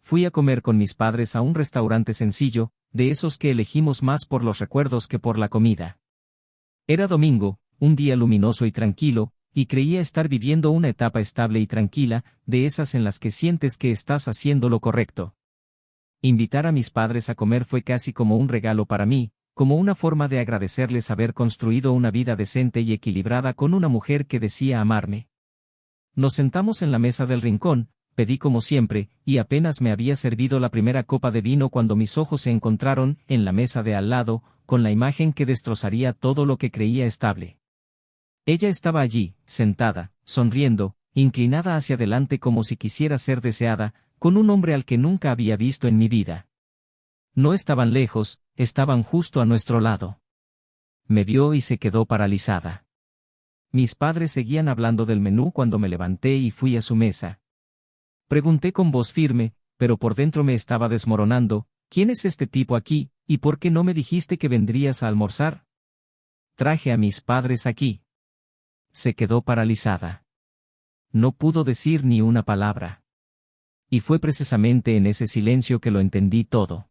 fui a comer con mis padres a un restaurante sencillo, de esos que elegimos más por los recuerdos que por la comida. Era domingo, un día luminoso y tranquilo, y creía estar viviendo una etapa estable y tranquila, de esas en las que sientes que estás haciendo lo correcto. Invitar a mis padres a comer fue casi como un regalo para mí, como una forma de agradecerles haber construido una vida decente y equilibrada con una mujer que decía amarme. Nos sentamos en la mesa del rincón, pedí como siempre, y apenas me había servido la primera copa de vino cuando mis ojos se encontraron, en la mesa de al lado, con la imagen que destrozaría todo lo que creía estable. Ella estaba allí, sentada, sonriendo, inclinada hacia adelante como si quisiera ser deseada, con un hombre al que nunca había visto en mi vida. No estaban lejos, estaban justo a nuestro lado. Me vio y se quedó paralizada. Mis padres seguían hablando del menú cuando me levanté y fui a su mesa. Pregunté con voz firme, pero por dentro me estaba desmoronando, ¿quién es este tipo aquí, y por qué no me dijiste que vendrías a almorzar? Traje a mis padres aquí. Se quedó paralizada. No pudo decir ni una palabra. Y fue precisamente en ese silencio que lo entendí todo.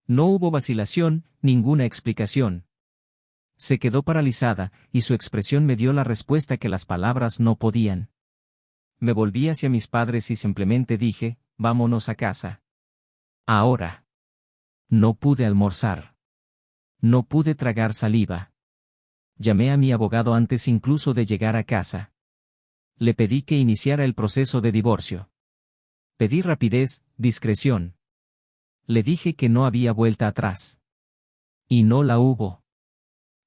No hubo vacilación, ninguna explicación. Se quedó paralizada, y su expresión me dio la respuesta que las palabras no podían. Me volví hacia mis padres y simplemente dije, vámonos a casa. Ahora. No pude almorzar. No pude tragar saliva. Llamé a mi abogado antes incluso de llegar a casa. Le pedí que iniciara el proceso de divorcio. Pedí rapidez, discreción. Le dije que no había vuelta atrás. Y no la hubo.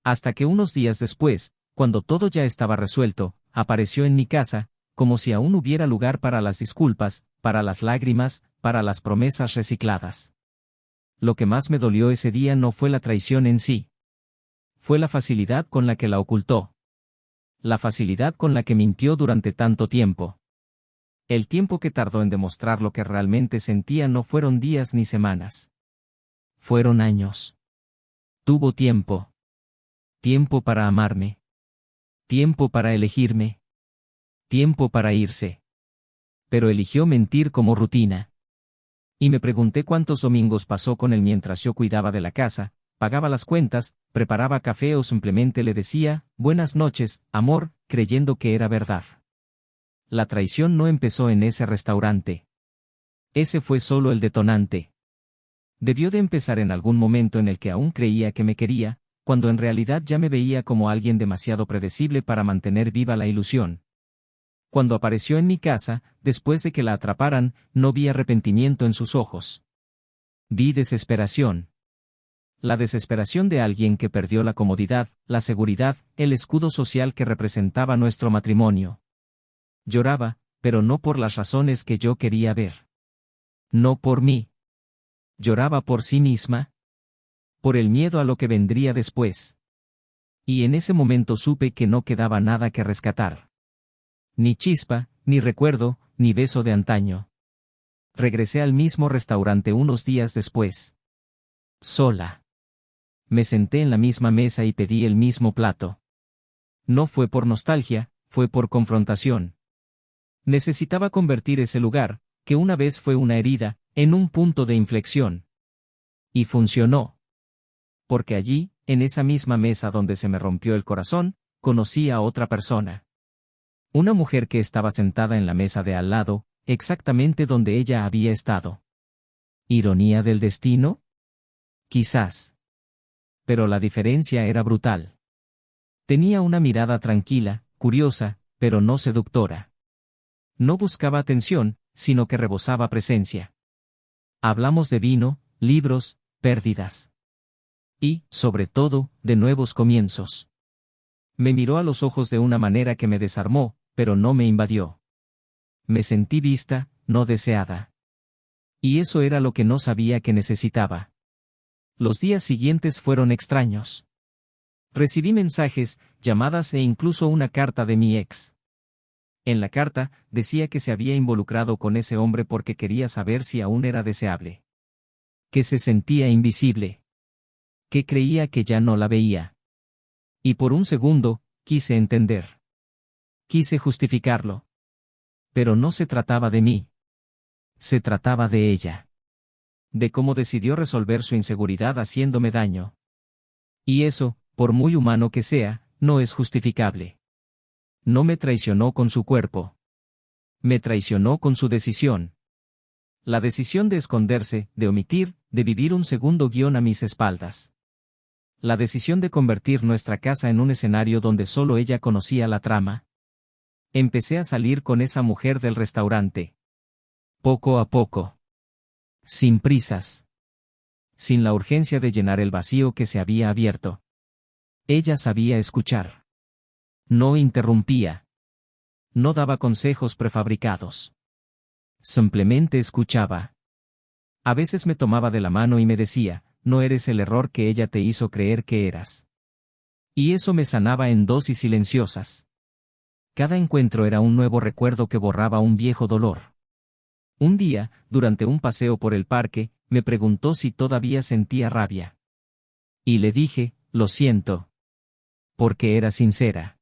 Hasta que unos días después, cuando todo ya estaba resuelto, apareció en mi casa, como si aún hubiera lugar para las disculpas, para las lágrimas, para las promesas recicladas. Lo que más me dolió ese día no fue la traición en sí. Fue la facilidad con la que la ocultó. La facilidad con la que mintió durante tanto tiempo. El tiempo que tardó en demostrar lo que realmente sentía no fueron días ni semanas. Fueron años. Tuvo tiempo. Tiempo para amarme. Tiempo para elegirme. Tiempo para irse. Pero eligió mentir como rutina. Y me pregunté cuántos domingos pasó con él mientras yo cuidaba de la casa, pagaba las cuentas, preparaba café o simplemente le decía, buenas noches, amor, creyendo que era verdad. La traición no empezó en ese restaurante. Ese fue solo el detonante. Debió de empezar en algún momento en el que aún creía que me quería, cuando en realidad ya me veía como alguien demasiado predecible para mantener viva la ilusión. Cuando apareció en mi casa, después de que la atraparan, no vi arrepentimiento en sus ojos. Vi desesperación. La desesperación de alguien que perdió la comodidad, la seguridad, el escudo social que representaba nuestro matrimonio. Lloraba, pero no por las razones que yo quería ver. No por mí. Lloraba por sí misma. Por el miedo a lo que vendría después. Y en ese momento supe que no quedaba nada que rescatar. Ni chispa, ni recuerdo, ni beso de antaño. Regresé al mismo restaurante unos días después. Sola. Me senté en la misma mesa y pedí el mismo plato. No fue por nostalgia, fue por confrontación. Necesitaba convertir ese lugar, que una vez fue una herida, en un punto de inflexión. Y funcionó. Porque allí, en esa misma mesa donde se me rompió el corazón, conocí a otra persona. Una mujer que estaba sentada en la mesa de al lado, exactamente donde ella había estado. ¿Ironía del destino? Quizás. Pero la diferencia era brutal. Tenía una mirada tranquila, curiosa, pero no seductora. No buscaba atención, sino que rebosaba presencia. Hablamos de vino, libros, pérdidas. Y, sobre todo, de nuevos comienzos. Me miró a los ojos de una manera que me desarmó, pero no me invadió. Me sentí vista, no deseada. Y eso era lo que no sabía que necesitaba. Los días siguientes fueron extraños. Recibí mensajes, llamadas e incluso una carta de mi ex. En la carta, decía que se había involucrado con ese hombre porque quería saber si aún era deseable. Que se sentía invisible. Que creía que ya no la veía. Y por un segundo, quise entender. Quise justificarlo. Pero no se trataba de mí. Se trataba de ella. De cómo decidió resolver su inseguridad haciéndome daño. Y eso, por muy humano que sea, no es justificable. No me traicionó con su cuerpo. Me traicionó con su decisión. La decisión de esconderse, de omitir, de vivir un segundo guión a mis espaldas. La decisión de convertir nuestra casa en un escenario donde solo ella conocía la trama. Empecé a salir con esa mujer del restaurante. Poco a poco. Sin prisas. Sin la urgencia de llenar el vacío que se había abierto. Ella sabía escuchar. No interrumpía. No daba consejos prefabricados. Simplemente escuchaba. A veces me tomaba de la mano y me decía, no eres el error que ella te hizo creer que eras. Y eso me sanaba en dosis silenciosas. Cada encuentro era un nuevo recuerdo que borraba un viejo dolor. Un día, durante un paseo por el parque, me preguntó si todavía sentía rabia. Y le dije, lo siento. Porque era sincera.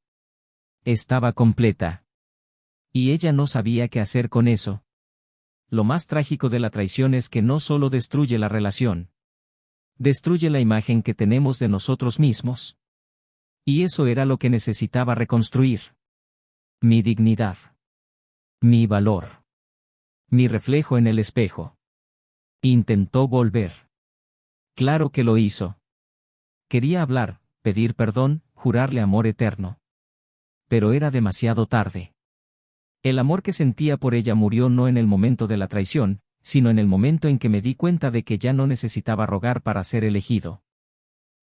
Estaba completa. Y ella no sabía qué hacer con eso. Lo más trágico de la traición es que no solo destruye la relación. Destruye la imagen que tenemos de nosotros mismos. Y eso era lo que necesitaba reconstruir. Mi dignidad. Mi valor. Mi reflejo en el espejo. Intentó volver. Claro que lo hizo. Quería hablar, pedir perdón, jurarle amor eterno. Pero era demasiado tarde. El amor que sentía por ella murió no en el momento de la traición, sino en el momento en que me di cuenta de que ya no necesitaba rogar para ser elegido.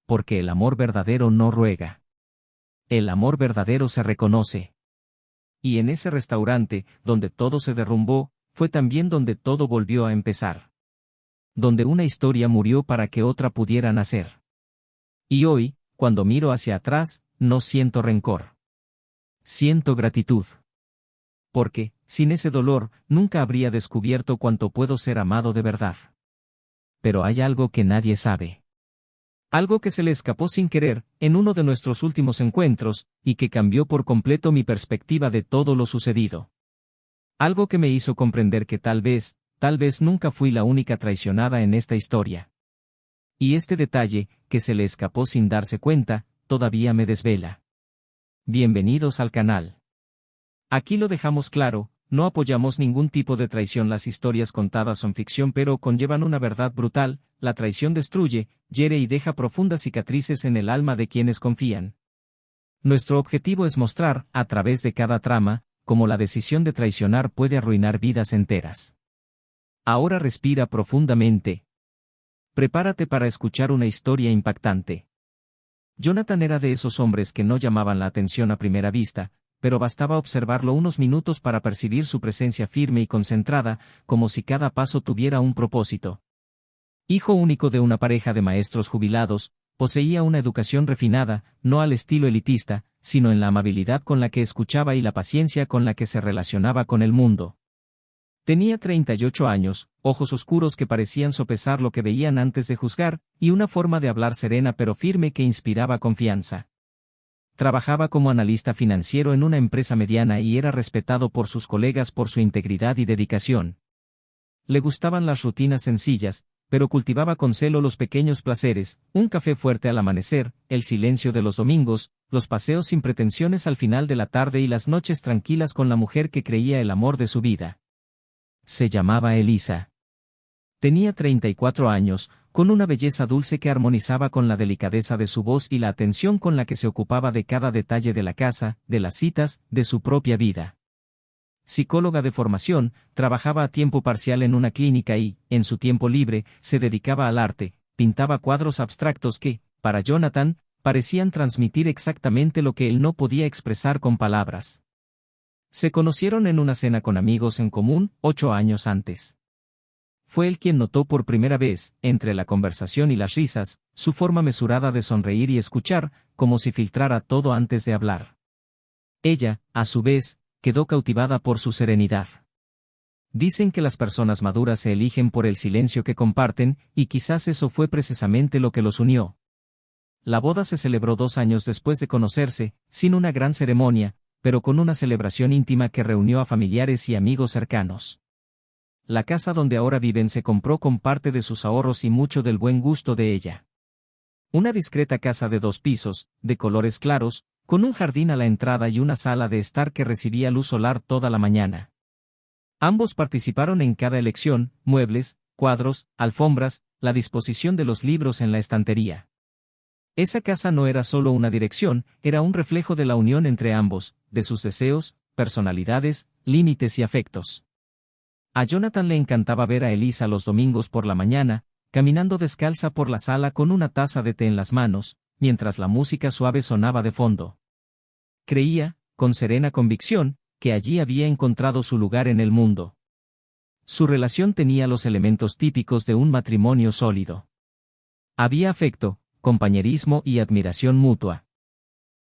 Porque el amor verdadero no ruega. El amor verdadero se reconoce. Y en ese restaurante, donde todo se derrumbó, fue también donde todo volvió a empezar. Donde una historia murió para que otra pudiera nacer. Y hoy, cuando miro hacia atrás, no siento rencor. Siento gratitud. Porque, sin ese dolor, nunca habría descubierto cuánto puedo ser amado de verdad. Pero hay algo que nadie sabe. Algo que se le escapó sin querer, en uno de nuestros últimos encuentros, y que cambió por completo mi perspectiva de todo lo sucedido. Algo que me hizo comprender que tal vez nunca fui la única traicionada en esta historia. Y este detalle, que se le escapó sin darse cuenta, todavía me desvela. Bienvenidos al canal. Aquí lo dejamos claro, no apoyamos ningún tipo de traición. Las historias contadas son ficción pero conllevan una verdad brutal, la traición destruye, hiere y deja profundas cicatrices en el alma de quienes confían. Nuestro objetivo es mostrar, a través de cada trama, cómo la decisión de traicionar puede arruinar vidas enteras. Ahora respira profundamente. Prepárate para escuchar una historia impactante. Jonathan era de esos hombres que no llamaban la atención a primera vista, pero bastaba observarlo unos minutos para percibir su presencia firme y concentrada, como si cada paso tuviera un propósito. Hijo único de una pareja de maestros jubilados, poseía una educación refinada, no al estilo elitista, sino en la amabilidad con la que escuchaba y la paciencia con la que se relacionaba con el mundo. Tenía 38 años, ojos oscuros que parecían sopesar lo que veían antes de juzgar, y una forma de hablar serena pero firme que inspiraba confianza. Trabajaba como analista financiero en una empresa mediana y era respetado por sus colegas por su integridad y dedicación. Le gustaban las rutinas sencillas, pero cultivaba con celo los pequeños placeres, un café fuerte al amanecer, el silencio de los domingos, los paseos sin pretensiones al final de la tarde y las noches tranquilas con la mujer que creía el amor de su vida. Se llamaba Elisa. Tenía 34 años, con una belleza dulce que armonizaba con la delicadeza de su voz y la atención con la que se ocupaba de cada detalle de la casa, de las citas, de su propia vida. Psicóloga de formación, trabajaba a tiempo parcial en una clínica y, en su tiempo libre, se dedicaba al arte, pintaba cuadros abstractos que, para Jonathan, parecían transmitir exactamente lo que él no podía expresar con palabras. Se conocieron en una cena con amigos en común, 8 años antes. Fue él quien notó por primera vez, entre la conversación y las risas, su forma mesurada de sonreír y escuchar, como si filtrara todo antes de hablar. Ella, a su vez, quedó cautivada por su serenidad. Dicen que las personas maduras se eligen por el silencio que comparten, y quizás eso fue precisamente lo que los unió. La boda se celebró 2 años después de conocerse, sin una gran ceremonia, pero con una celebración íntima que reunió a familiares y amigos cercanos. la casa donde ahora viven se compró con parte de sus ahorros y mucho del buen gusto de ella. Una discreta casa de 2 pisos, de colores claros, con un jardín a la entrada y una sala de estar que recibía luz solar toda la mañana. Ambos participaron en cada elección: muebles, cuadros, alfombras, la disposición de los libros en la estantería. Esa casa no era solo una dirección, era un reflejo de la unión entre ambos, de sus deseos, personalidades, límites y afectos. A Jonathan le encantaba ver a Elisa los domingos por la mañana, caminando descalza por la sala con una taza de té en las manos, mientras la música suave sonaba de fondo. Creía, con serena convicción, que allí había encontrado su lugar en el mundo. Su relación tenía los elementos típicos de un matrimonio sólido. Había afecto, compañerismo y admiración mutua.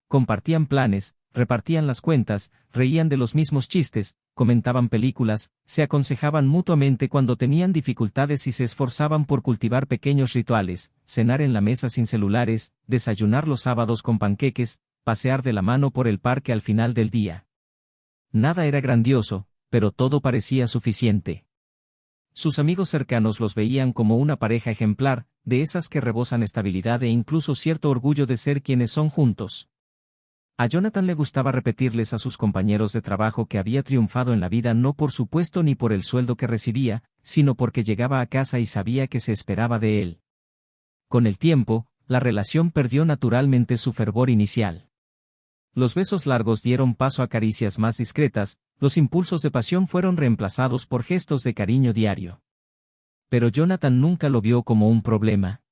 Compartían planes, repartían las cuentas, reían de los mismos chistes, comentaban películas, se aconsejaban mutuamente cuando tenían dificultades y se esforzaban por cultivar pequeños rituales: cenar en la mesa sin celulares, desayunar los sábados con panqueques, pasear de la mano por el parque al final del día. Nada era grandioso, pero todo parecía suficiente. Sus amigos cercanos los veían como una pareja ejemplar, de esas que rebosan estabilidad e incluso cierto orgullo de ser quienes son juntos. A Jonathan le gustaba repetirles a sus compañeros de trabajo que había triunfado en la vida no por su puesto ni por el sueldo que recibía, sino porque llegaba a casa y sabía que se esperaba de él. Con el tiempo, la relación perdió naturalmente su fervor inicial. Los besos largos dieron paso a caricias más discretas, los impulsos de pasión fueron reemplazados por gestos de cariño diario. Pero Jonathan nunca lo vio como un problema.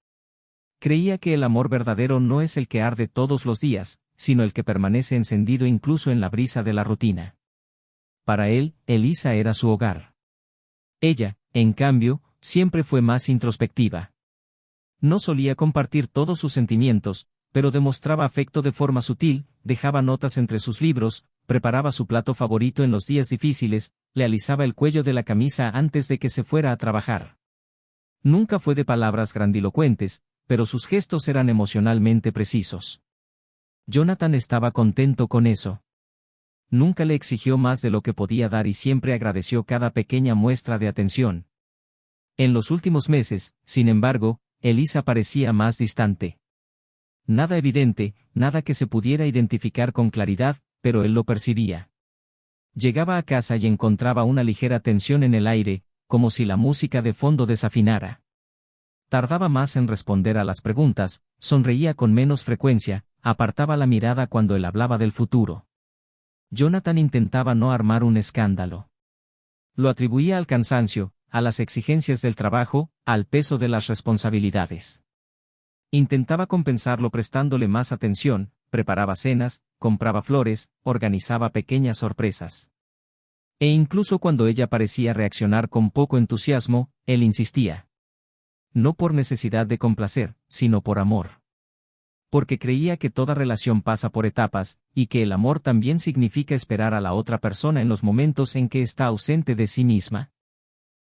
Creía que el amor verdadero no es el que arde todos los días, sino el que permanece encendido incluso en la brisa de la rutina. Para él, Elisa era su hogar. Ella, en cambio, siempre fue más introspectiva. No solía compartir todos sus sentimientos, pero demostraba afecto de forma sutil, dejaba notas entre sus libros, preparaba su plato favorito en los días difíciles, le alisaba el cuello de la camisa antes de que se fuera a trabajar. Nunca fue de palabras grandilocuentes, pero sus gestos eran emocionalmente precisos. Jonathan estaba contento con eso. Nunca le exigió más de lo que podía dar y siempre agradeció cada pequeña muestra de atención. En los últimos meses, sin embargo, Elisa parecía más distante. Nada evidente, nada que se pudiera identificar con claridad, pero él lo percibía. Llegaba a casa y encontraba una ligera tensión en el aire, como si la música de fondo desafinara. Tardaba más en responder a las preguntas, sonreía con menos frecuencia, apartaba la mirada cuando él hablaba del futuro. Jonathan intentaba no armar un escándalo. Lo atribuía al cansancio, a las exigencias del trabajo, al peso de las responsabilidades. Intentaba compensarlo prestándole más atención, preparaba cenas, compraba flores, organizaba pequeñas sorpresas. E incluso cuando ella parecía reaccionar con poco entusiasmo, él insistía. No por necesidad de complacer, sino por amor. Porque creía que toda relación pasa por etapas, y que el amor también significa esperar a la otra persona en los momentos en que está ausente de sí misma.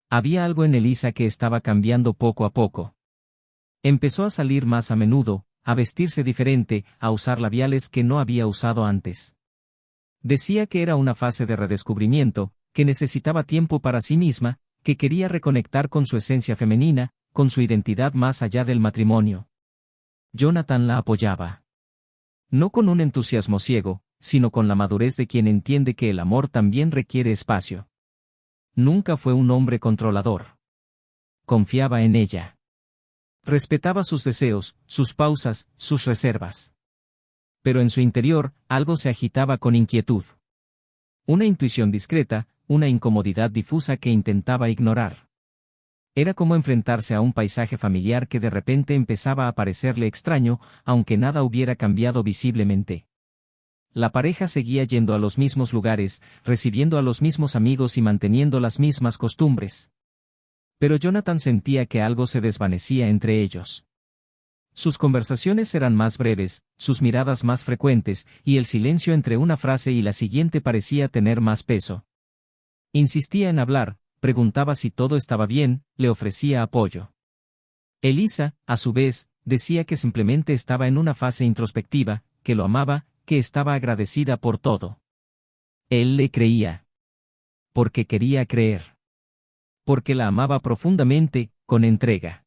Había algo en Elisa que estaba cambiando poco a poco. Empezó a salir más a menudo, a vestirse diferente, a usar labiales que no había usado antes. Decía que era una fase de redescubrimiento, que necesitaba tiempo para sí misma, que quería reconectar con su esencia femenina, con su identidad más allá del matrimonio. Jonathan la apoyaba. No con un entusiasmo ciego, sino con la madurez de quien entiende que el amor también requiere espacio. Nunca fue un hombre controlador. Confiaba en ella. Respetaba sus deseos, sus pausas, sus reservas. Pero en su interior, algo se agitaba con inquietud. Una intuición discreta, una incomodidad difusa que intentaba ignorar. Era como enfrentarse a un paisaje familiar que de repente empezaba a parecerle extraño, aunque nada hubiera cambiado visiblemente. La pareja seguía yendo a los mismos lugares, recibiendo a los mismos amigos y manteniendo las mismas costumbres. Pero Jonathan sentía que algo se desvanecía entre ellos. Sus conversaciones eran más breves, sus miradas más frecuentes, y el silencio entre una frase y la siguiente parecía tener más peso. Insistía en hablar, preguntaba si todo estaba bien, le ofrecía apoyo. Elisa, a su vez, decía que simplemente estaba en una fase introspectiva, que lo amaba, que estaba agradecida por todo. Él le creía. Porque quería creer. porque la amaba profundamente, con entrega.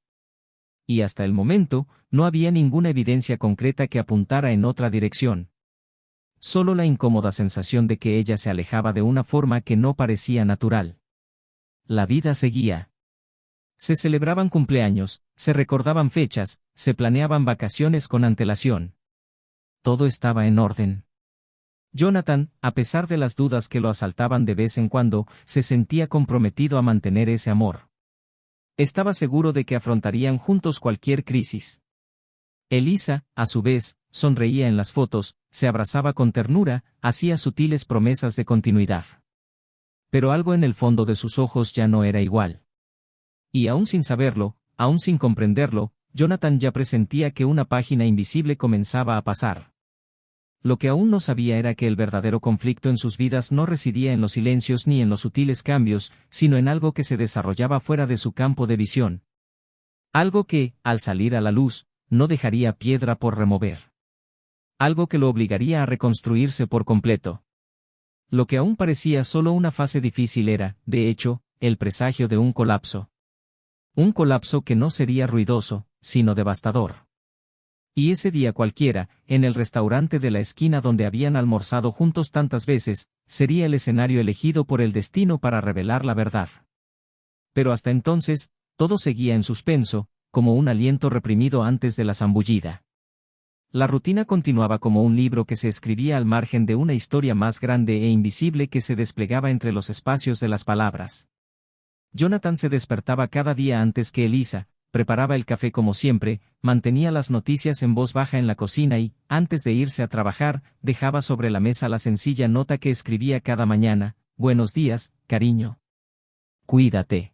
Y hasta el momento, no había ninguna evidencia concreta que apuntara en otra dirección. Solo la incómoda sensación de que ella se alejaba de una forma que no parecía natural. La vida seguía. Se celebraban cumpleaños, se recordaban fechas, se planeaban vacaciones con antelación. Todo estaba en orden. Jonathan, a pesar de las dudas que lo asaltaban de vez en cuando, se sentía comprometido a mantener ese amor. Estaba seguro de que afrontarían juntos cualquier crisis. Elisa, a su vez, sonreía en las fotos, se abrazaba con ternura, hacía sutiles promesas de continuidad. Pero algo en el fondo de sus ojos ya no era igual. Y aún sin saberlo, aún sin comprenderlo, Jonathan ya presentía que una página invisible comenzaba a pasar. Lo que aún no sabía era que el verdadero conflicto en sus vidas no residía en los silencios ni en los sutiles cambios, sino en algo que se desarrollaba fuera de su campo de visión. Algo que, al salir a la luz, no dejaría piedra por remover. Algo que lo obligaría a reconstruirse por completo. Lo que aún parecía solo una fase difícil era, de hecho, el presagio de un colapso. Un colapso que no sería ruidoso, sino devastador. Y ese día cualquiera, en el restaurante de la esquina donde habían almorzado juntos tantas veces, sería el escenario elegido por el destino para revelar la verdad. Pero hasta entonces, todo seguía en suspenso, como un aliento reprimido antes de la zambullida. La rutina continuaba como un libro que se escribía al margen de una historia más grande e invisible que se desplegaba entre los espacios de las palabras. Jonathan se despertaba cada día antes que Elisa, preparaba el café como siempre, mantenía las noticias en voz baja en la cocina y, antes de irse a trabajar, dejaba sobre la mesa la sencilla nota que escribía cada mañana: «Buenos días, cariño. Cuídate».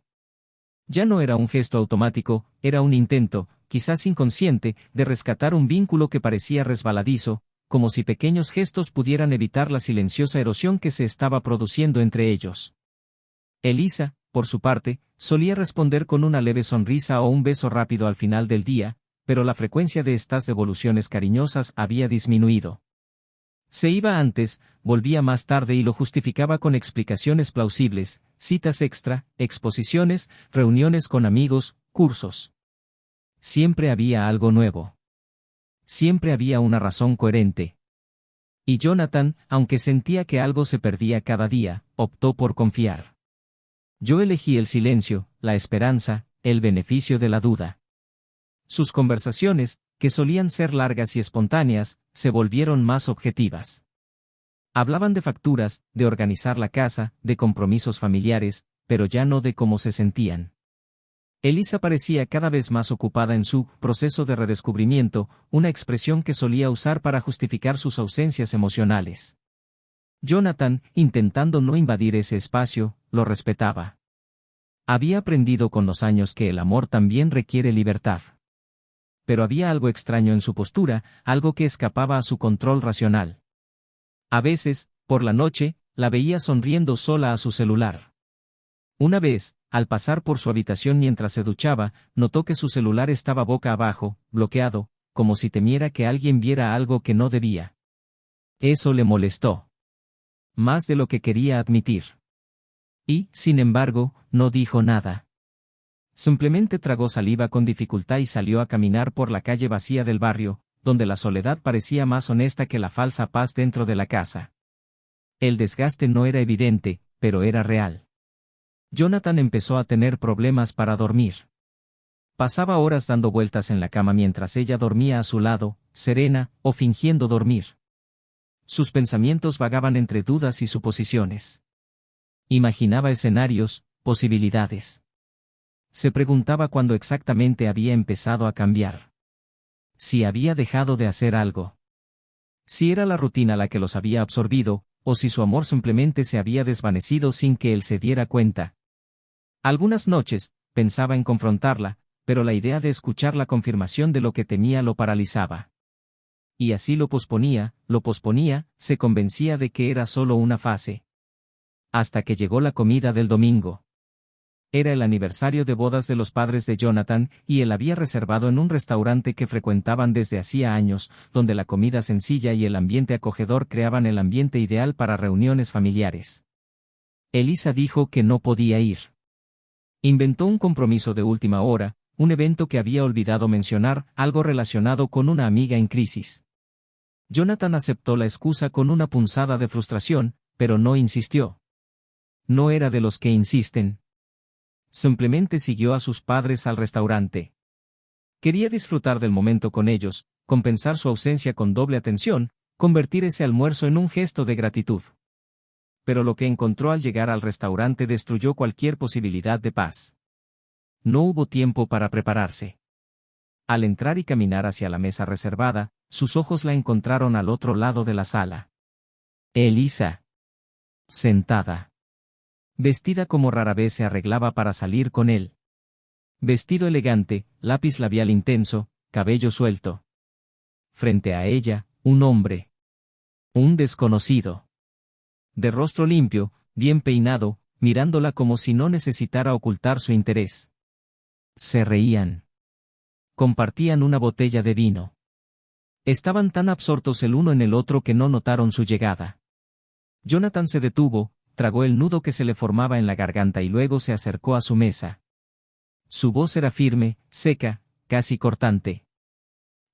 Ya no era un gesto automático, era un intento, quizás inconsciente, de rescatar un vínculo que parecía resbaladizo, como si pequeños gestos pudieran evitar la silenciosa erosión que se estaba produciendo entre ellos. Elisa, por su parte, solía responder con una leve sonrisa o un beso rápido al final del día, pero la frecuencia de estas devoluciones cariñosas había disminuido. Se iba antes, volvía más tarde y lo justificaba con explicaciones plausibles, citas extra, exposiciones, reuniones con amigos, cursos. Siempre había algo nuevo. Siempre había una razón coherente. Y Jonathan, aunque sentía que algo se perdía cada día, optó por confiar. Yo elegí el silencio, la esperanza, el beneficio de la duda. Sus conversaciones, que solían ser largas y espontáneas, se volvieron más objetivas. Hablaban de facturas, de organizar la casa, de compromisos familiares, pero ya no de cómo se sentían. Elisa parecía cada vez más ocupada en su proceso de redescubrimiento, una expresión que solía usar para justificar sus ausencias emocionales. Jonathan, intentando no invadir ese espacio, lo respetaba. Había aprendido con los años que el amor también requiere libertad. Pero había algo extraño en su postura, algo que escapaba a su control racional. A veces, por la noche, la veía sonriendo sola a su celular. Una vez, al pasar por su habitación mientras se duchaba, notó que su celular estaba boca abajo, bloqueado, como si temiera que alguien viera algo que no debía. Eso le molestó. Más de lo que quería admitir. Y, sin embargo, no dijo nada. Simplemente tragó saliva con dificultad y salió a caminar por la calle vacía del barrio, donde la soledad parecía más honesta que la falsa paz dentro de la casa. El desgaste no era evidente, pero era real. Jonathan empezó a tener problemas para dormir. Pasaba horas dando vueltas en la cama mientras ella dormía a su lado, serena, o fingiendo dormir. Sus pensamientos vagaban entre dudas y suposiciones. Imaginaba escenarios, posibilidades. Se preguntaba cuándo exactamente había empezado a cambiar. Si había dejado de hacer algo. Si era la rutina la que los había absorbido, o si su amor simplemente se había desvanecido sin que él se diera cuenta. Algunas noches, pensaba en confrontarla, pero la idea de escuchar la confirmación de lo que temía lo paralizaba. Y así lo posponía, se convencía de que era solo una fase. Hasta que llegó la comida del domingo. Era el aniversario de bodas de los padres de Jonathan, y él había reservado en un restaurante que frecuentaban desde hacía años, donde la comida sencilla y el ambiente acogedor creaban el ambiente ideal para reuniones familiares. Elisa dijo que no podía ir. Inventó un compromiso de última hora, un evento que había olvidado mencionar, algo relacionado con una amiga en crisis. Jonathan aceptó la excusa con una punzada de frustración, pero no insistió. No era de los que insisten. Simplemente siguió a sus padres al restaurante. Quería disfrutar del momento con ellos, compensar su ausencia con doble atención, convertir ese almuerzo en un gesto de gratitud. Pero lo que encontró al llegar al restaurante destruyó cualquier posibilidad de paz. No hubo tiempo para prepararse. Al entrar y caminar hacia la mesa reservada, sus ojos la encontraron al otro lado de la sala. Elisa. Sentada. Vestida como rara vez se arreglaba para salir con él. Vestido elegante, lápiz labial intenso, cabello suelto. Frente a ella, un hombre. Un desconocido. De rostro limpio, bien peinado, mirándola como si no necesitara ocultar su interés. Se reían. Compartían una botella de vino. Estaban tan absortos el uno en el otro que no notaron su llegada. Jonathan se detuvo, tragó el nudo que se le formaba en la garganta y luego se acercó a su mesa. Su voz era firme, seca, casi cortante.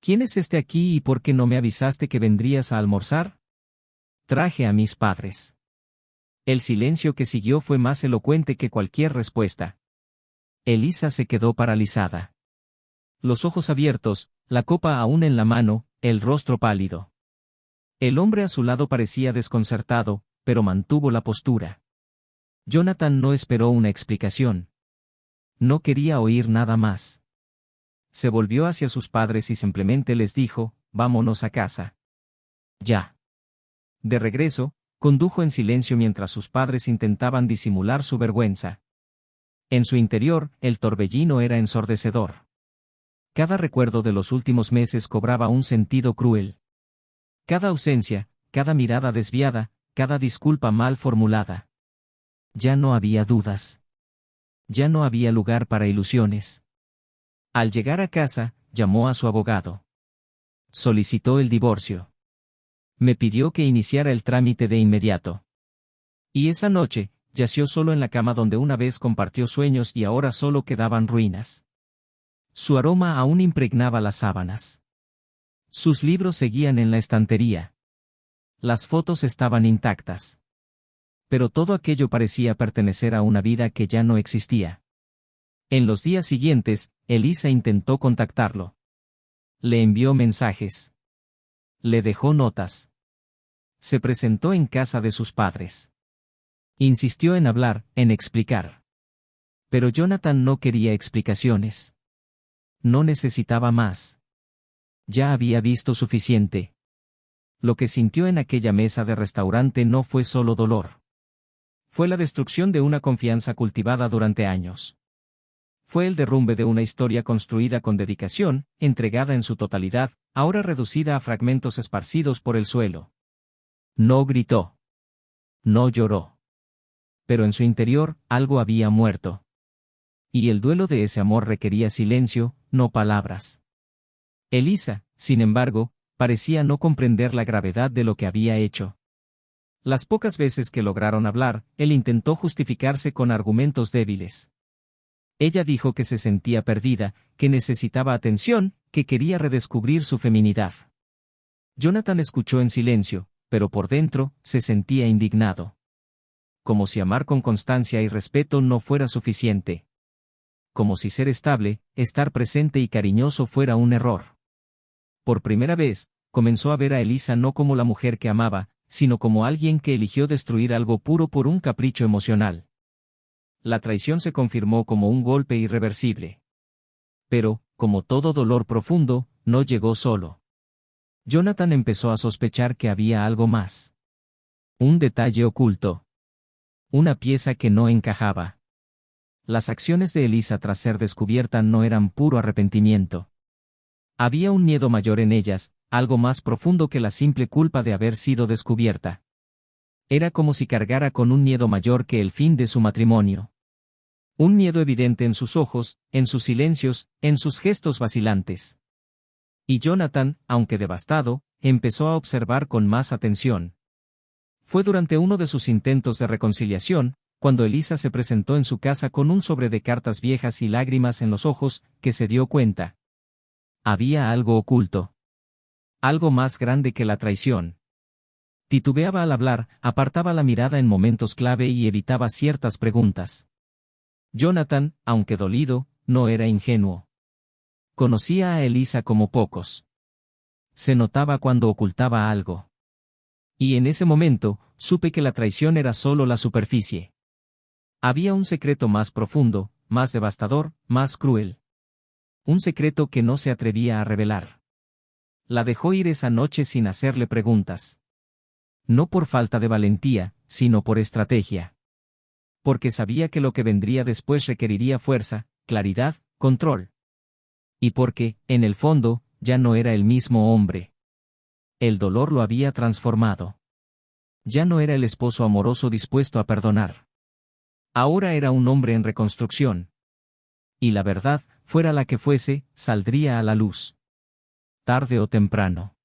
¿Quién es este aquí y por qué no me avisaste que vendrías a almorzar? Traje a mis padres. El silencio que siguió fue más elocuente que cualquier respuesta. Elisa se quedó paralizada. Los ojos abiertos, la copa aún en la mano, el rostro pálido. El hombre a su lado parecía desconcertado, pero mantuvo la postura. Jonathan no esperó una explicación. No quería oír nada más. Se volvió hacia sus padres y simplemente les dijo, vámonos a casa. Ya. De regreso, condujo en silencio mientras sus padres intentaban disimular su vergüenza. En su interior, el torbellino era ensordecedor. Cada recuerdo de los últimos meses cobraba un sentido cruel. Cada ausencia, cada mirada desviada, cada disculpa mal formulada. Ya no había dudas. Ya no había lugar para ilusiones. Al llegar a casa, llamó a su abogado. Solicitó el divorcio. Me pidió que iniciara el trámite de inmediato. Y esa noche, yació solo en la cama donde una vez compartió sueños y ahora solo quedaban ruinas. Su aroma aún impregnaba las sábanas. Sus libros seguían en la estantería. Las fotos estaban intactas. Pero todo aquello parecía pertenecer a una vida que ya no existía. En los días siguientes, Elisa intentó contactarlo. Le envió mensajes. Le dejó notas. Se presentó en casa de sus padres. Insistió en hablar, en explicar. Pero Jonathan no quería explicaciones. No necesitaba más. Ya había visto suficiente. Lo que sintió en aquella mesa de restaurante no fue solo dolor. Fue la destrucción de una confianza cultivada durante años. Fue el derrumbe de una historia construida con dedicación, entregada en su totalidad, ahora reducida a fragmentos esparcidos por el suelo. No gritó. No lloró. Pero en su interior, algo había muerto. Y el duelo de ese amor requería silencio, no palabras. Elisa, sin embargo, parecía no comprender la gravedad de lo que había hecho. Las pocas veces que lograron hablar, él intentó justificarse con argumentos débiles. Ella dijo que se sentía perdida, que necesitaba atención, que quería redescubrir su feminidad. Jonathan escuchó en silencio, pero por dentro, se sentía indignado. Como si amar con constancia y respeto no fuera suficiente. Como si ser estable, estar presente y cariñoso fuera un error. Por primera vez, comenzó a ver a Elisa no como la mujer que amaba, sino como alguien que eligió destruir algo puro por un capricho emocional. La traición se confirmó como un golpe irreversible. Pero, como todo dolor profundo, no llegó solo. Jonathan empezó a sospechar que había algo más. Un detalle oculto. Una pieza que no encajaba. Las acciones de Elisa tras ser descubierta no eran puro arrepentimiento. Había un miedo mayor en ellas, algo más profundo que la simple culpa de haber sido descubierta. Era como si cargara con un miedo mayor que el fin de su matrimonio. Un miedo evidente en sus ojos, en sus silencios, en sus gestos vacilantes. Y Jonathan, aunque devastado, empezó a observar con más atención. Fue durante uno de sus intentos de reconciliación, cuando Elisa se presentó en su casa con un sobre de cartas viejas y lágrimas en los ojos, que se dio cuenta. Había algo oculto. Algo más grande que la traición. Titubeaba al hablar, apartaba la mirada en momentos clave y evitaba ciertas preguntas. Jonathan, aunque dolido, no era ingenuo. Conocía a Elisa como pocos. Se notaba cuando ocultaba algo. Y en ese momento, supe que la traición era solo la superficie. Había un secreto más profundo, más devastador, más cruel. Un secreto que no se atrevía a revelar. La dejó ir esa noche sin hacerle preguntas. No por falta de valentía, sino por estrategia. Porque sabía que lo que vendría después requeriría fuerza, claridad, control. Y porque, en el fondo, ya no era el mismo hombre. El dolor lo había transformado. Ya no era el esposo amoroso dispuesto a perdonar. Ahora era un hombre en reconstrucción. Y la verdad, fuera la que fuese, saldría a la luz. Tarde o temprano.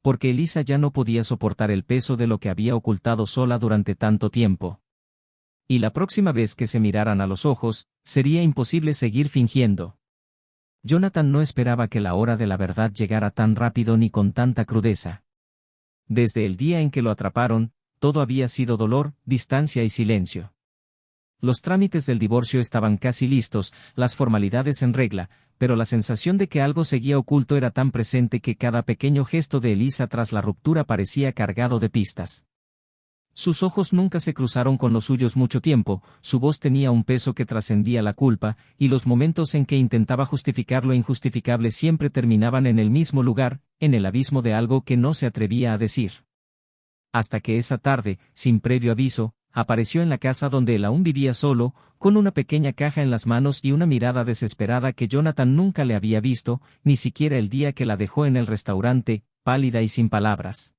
Porque Elisa ya no podía soportar el peso de lo que había ocultado sola durante tanto tiempo. Y la próxima vez que se miraran a los ojos, sería imposible seguir fingiendo. Jonathan no esperaba que la hora de la verdad llegara tan rápido ni con tanta crudeza. Desde el día en que lo atraparon, todo había sido dolor, distancia y silencio. Los trámites del divorcio estaban casi listos, las formalidades en regla, pero la sensación de que algo seguía oculto era tan presente que cada pequeño gesto de Elisa tras la ruptura parecía cargado de pistas. Sus ojos nunca se cruzaron con los suyos mucho tiempo, su voz tenía un peso que trascendía la culpa, y los momentos en que intentaba justificar lo injustificable siempre terminaban en el mismo lugar, en el abismo de algo que no se atrevía a decir. Hasta que esa tarde, sin previo aviso, apareció en la casa donde él aún vivía solo, con una pequeña caja en las manos y una mirada desesperada que Jonathan nunca le había visto, ni siquiera el día que la dejó en el restaurante, pálida y sin palabras.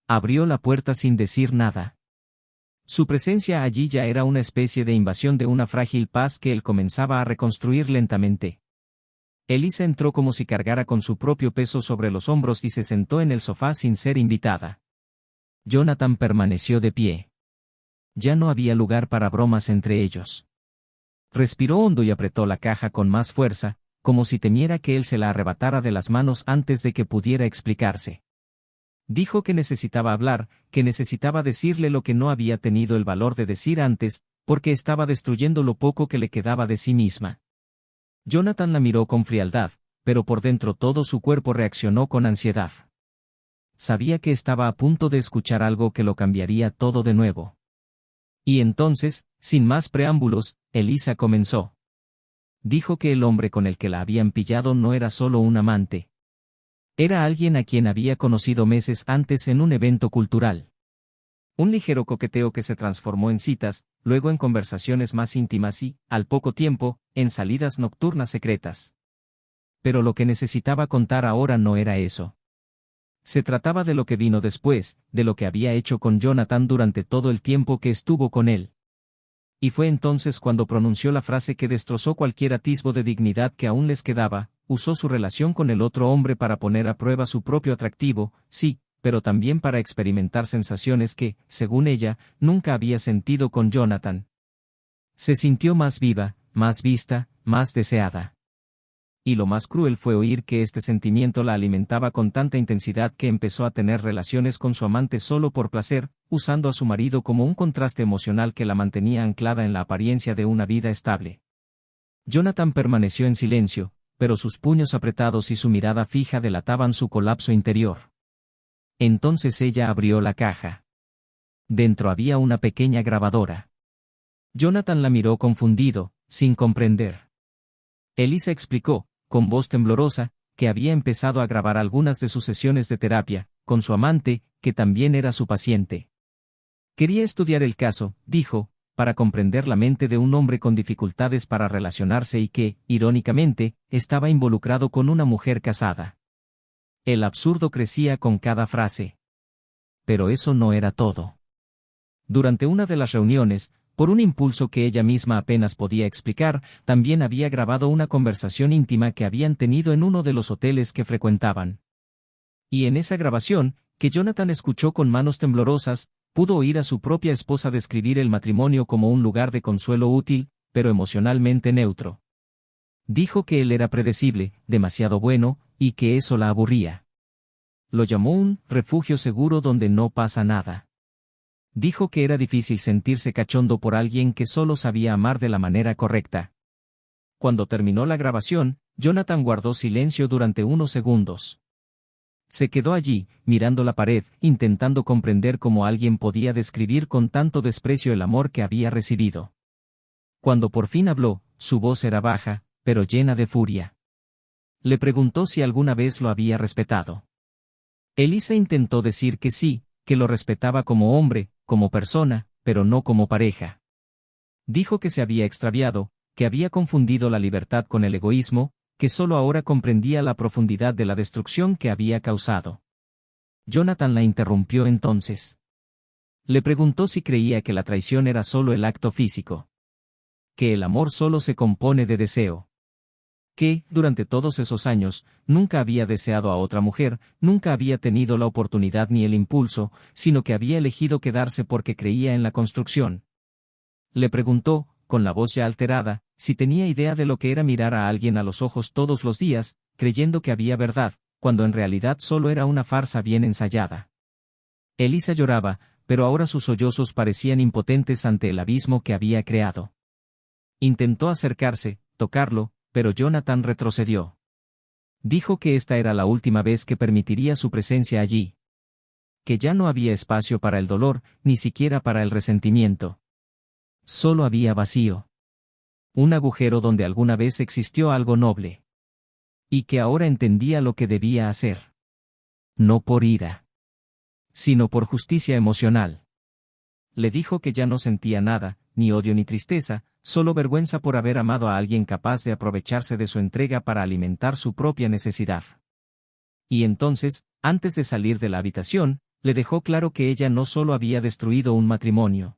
Abrió la puerta sin decir nada. Su presencia allí ya era una especie de invasión de una frágil paz que él comenzaba a reconstruir lentamente. Elisa entró como si cargara con su propio peso sobre los hombros y se sentó en el sofá sin ser invitada. Jonathan permaneció de pie. Ya no había lugar para bromas entre ellos. Respiró hondo y apretó la caja con más fuerza, como si temiera que él se la arrebatara de las manos antes de que pudiera explicarse. Dijo que necesitaba hablar, que necesitaba decirle lo que no había tenido el valor de decir antes, porque estaba destruyendo lo poco que le quedaba de sí misma. Jonathan la miró con frialdad, pero por dentro todo su cuerpo reaccionó con ansiedad. Sabía que estaba a punto de escuchar algo que lo cambiaría todo de nuevo. Y entonces, sin más preámbulos, Elisa comenzó. Dijo que el hombre con el que la habían pillado no era solo un amante. Era alguien a quien había conocido meses antes en un evento cultural. Un ligero coqueteo que se transformó en citas, luego en conversaciones más íntimas y, al poco tiempo, en salidas nocturnas secretas. Pero lo que necesitaba contar ahora no era eso. Se trataba de lo que vino después, de lo que había hecho con Jonathan durante todo el tiempo que estuvo con él. Y fue entonces cuando pronunció la frase que destrozó cualquier atisbo de dignidad que aún les quedaba. Usó su relación con el otro hombre para poner a prueba su propio atractivo, sí, pero también para experimentar sensaciones que, según ella, nunca había sentido con Jonathan. Se sintió más viva, más vista, más deseada. Y lo más cruel fue oír que este sentimiento la alimentaba con tanta intensidad que empezó a tener relaciones con su amante solo por placer, usando a su marido como un contraste emocional que la mantenía anclada en la apariencia de una vida estable. Jonathan permaneció en silencio, pero sus puños apretados y su mirada fija delataban su colapso interior. Entonces ella abrió la caja. Dentro había una pequeña grabadora. Jonathan la miró confundido, sin comprender. Elisa explicó, con voz temblorosa, que había empezado a grabar algunas de sus sesiones de terapia, con su amante, que también era su paciente. Quería estudiar el caso, dijo, para comprender la mente de un hombre con dificultades para relacionarse y que, irónicamente, estaba involucrado con una mujer casada. El absurdo crecía con cada frase. Pero eso no era todo. Durante una de las reuniones, por un impulso que ella misma apenas podía explicar, también había grabado una conversación íntima que habían tenido en uno de los hoteles que frecuentaban. Y en esa grabación, que Jonathan escuchó con manos temblorosas, Pudo oír a su propia esposa describir el matrimonio como un lugar de consuelo útil, pero emocionalmente neutro. Dijo que él era predecible, demasiado bueno, y que eso la aburría. Lo llamó un refugio seguro donde no pasa nada. Dijo que era difícil sentirse cachondo por alguien que solo sabía amar de la manera correcta. Cuando terminó la grabación, Jonathan guardó silencio durante unos segundos. Se quedó allí, mirando la pared, intentando comprender cómo alguien podía describir con tanto desprecio el amor que había recibido. Cuando por fin habló, su voz era baja, pero llena de furia. Le preguntó si alguna vez lo había respetado. Elisa intentó decir que sí, que lo respetaba como hombre, como persona, pero no como pareja. Dijo que se había extraviado, que había confundido la libertad con el egoísmo, que solo ahora comprendía la profundidad de la destrucción que había causado. Jonathan la interrumpió entonces. Le preguntó si creía que la traición era solo el acto físico. Que el amor solo se compone de deseo. Que, durante todos esos años, nunca había deseado a otra mujer, nunca había tenido la oportunidad ni el impulso, sino que había elegido quedarse porque creía en la construcción. Le preguntó, con la voz ya alterada, si tenía idea de lo que era mirar a alguien a los ojos todos los días, creyendo que había verdad, cuando en realidad solo era una farsa bien ensayada. Elisa lloraba, pero ahora sus sollozos parecían impotentes ante el abismo que había creado. Intentó acercarse, tocarlo, pero Jonathan retrocedió. Dijo que esta era la última vez que permitiría su presencia allí. Que ya no había espacio para el dolor, ni siquiera para el resentimiento. Solo había vacío. Un agujero donde alguna vez existió algo noble. Y que ahora entendía lo que debía hacer. No por ira, sino por justicia emocional. Le dijo que ya no sentía nada, ni odio ni tristeza, solo vergüenza por haber amado a alguien capaz de aprovecharse de su entrega para alimentar su propia necesidad. Y entonces, antes de salir de la habitación, le dejó claro que ella no solo había destruido un matrimonio.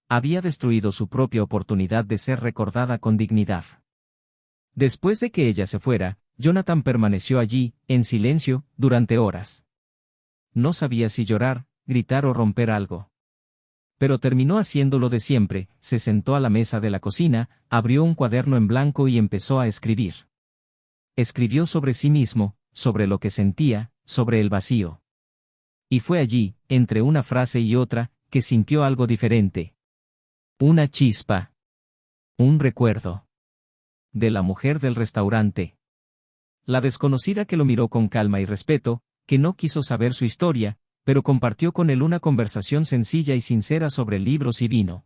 Había destruido su propia oportunidad de ser recordada con dignidad. Después de que ella se fuera, Jonathan permaneció allí, en silencio, durante horas. No sabía si llorar, gritar o romper algo. Pero terminó haciéndolo de siempre, se sentó a la mesa de la cocina, abrió un cuaderno en blanco y empezó a escribir. Escribió sobre sí mismo, sobre lo que sentía, sobre el vacío. Y fue allí, entre una frase y otra, que sintió algo diferente. Una chispa. Un recuerdo. De la mujer del restaurante. La desconocida que lo miró con calma y respeto, que no quiso saber su historia, pero compartió con él una conversación sencilla y sincera sobre libros y vino.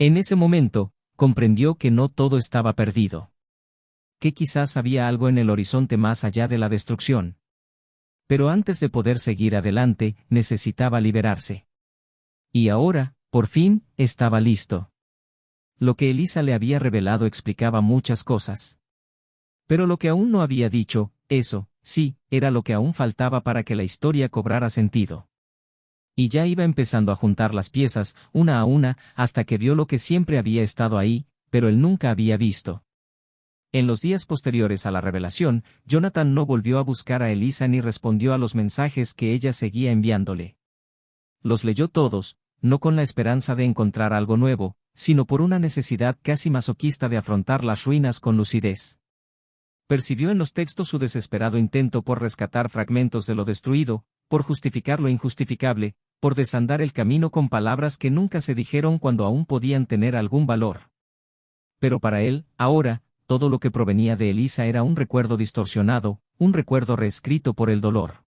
En ese momento, comprendió que no todo estaba perdido. Que quizás había algo en el horizonte más allá de la destrucción. Pero antes de poder seguir adelante, necesitaba liberarse. Y ahora, por fin, estaba listo. Lo que Elisa le había revelado explicaba muchas cosas. Pero lo que aún no había dicho, eso, sí, era lo que aún faltaba para que la historia cobrara sentido. Y ya iba empezando a juntar las piezas, una a una, hasta que vio lo que siempre había estado ahí, pero él nunca había visto. En los días posteriores a la revelación, Jonathan no volvió a buscar a Elisa ni respondió a los mensajes que ella seguía enviándole. Los leyó todos, no con la esperanza de encontrar algo nuevo, sino por una necesidad casi masoquista de afrontar las ruinas con lucidez. Percibió en los textos su desesperado intento por rescatar fragmentos de lo destruido, por justificar lo injustificable, por desandar el camino con palabras que nunca se dijeron cuando aún podían tener algún valor. Pero para él, ahora, todo lo que provenía de Elisa era un recuerdo distorsionado, un recuerdo reescrito por el dolor.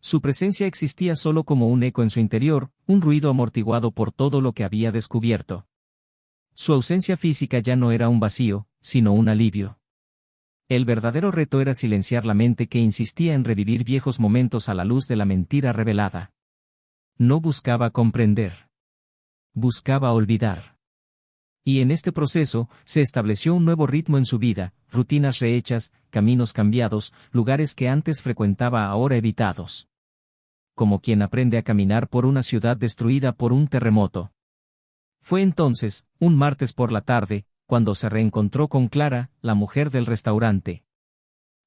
Su presencia existía solo como un eco en su interior, un ruido amortiguado por todo lo que había descubierto. Su ausencia física ya no era un vacío, sino un alivio. El verdadero reto era silenciar la mente que insistía en revivir viejos momentos a la luz de la mentira revelada. No buscaba comprender. Buscaba olvidar. Y en este proceso, se estableció un nuevo ritmo en su vida, rutinas rehechas, caminos cambiados, lugares que antes frecuentaba ahora evitados. Como quien aprende a caminar por una ciudad destruida por un terremoto. Fue entonces, un martes por la tarde, cuando se reencontró con Clara, la mujer del restaurante.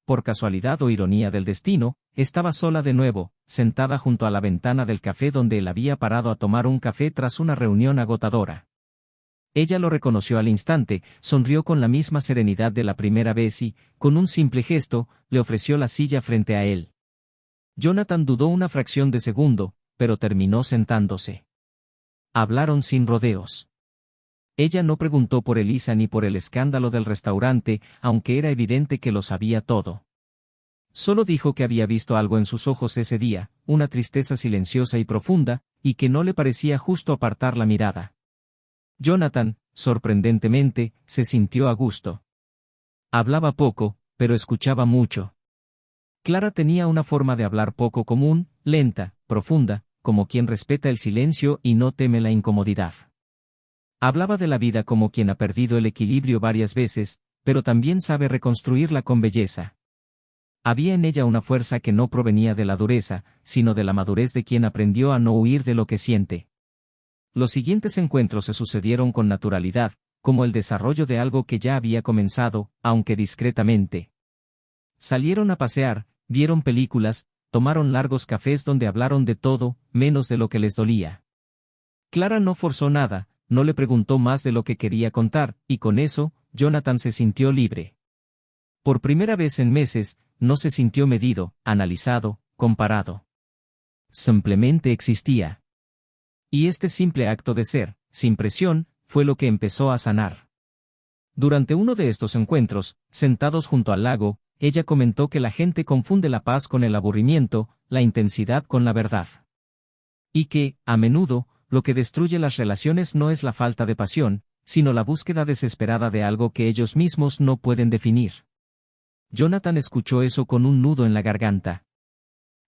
por casualidad o ironía del destino, estaba sola de nuevo, sentada junto a la ventana del café donde él había parado a tomar un café tras una reunión agotadora. Ella lo reconoció al instante, sonrió con la misma serenidad de la primera vez y, con un simple gesto, le ofreció la silla frente a él. Jonathan dudó una fracción de segundo, pero terminó sentándose. Hablaron sin rodeos. Ella no preguntó por Elisa ni por el escándalo del restaurante, aunque era evidente que lo sabía todo. Solo dijo que había visto algo en sus ojos ese día, una tristeza silenciosa y profunda, y que no le parecía justo apartar la mirada. Jonathan, sorprendentemente, se sintió a gusto. Hablaba poco, pero escuchaba mucho. Clara tenía una forma de hablar poco común, lenta, profunda, como quien respeta el silencio y no teme la incomodidad. Hablaba de la vida como quien ha perdido el equilibrio varias veces, pero también sabe reconstruirla con belleza. Había en ella una fuerza que no provenía de la dureza, sino de la madurez de quien aprendió a no huir de lo que siente. Los siguientes encuentros se sucedieron con naturalidad, como el desarrollo de algo que ya había comenzado, aunque discretamente. Salieron a pasear, vieron películas, tomaron largos cafés donde hablaron de todo, menos de lo que les dolía. Clara no forzó nada, no le preguntó más de lo que quería contar, y con eso, Jonathan se sintió libre. Por primera vez en meses, no se sintió medido, analizado, comparado. Simplemente existía. Y este simple acto de ser, sin presión, fue lo que empezó a sanar. Durante uno de estos encuentros, sentados junto al lago, ella comentó que la gente confunde la paz con el aburrimiento, la intensidad con la verdad. Y que, a menudo, lo que destruye las relaciones no es la falta de pasión, sino la búsqueda desesperada de algo que ellos mismos no pueden definir. Jonathan escuchó eso con un nudo en la garganta.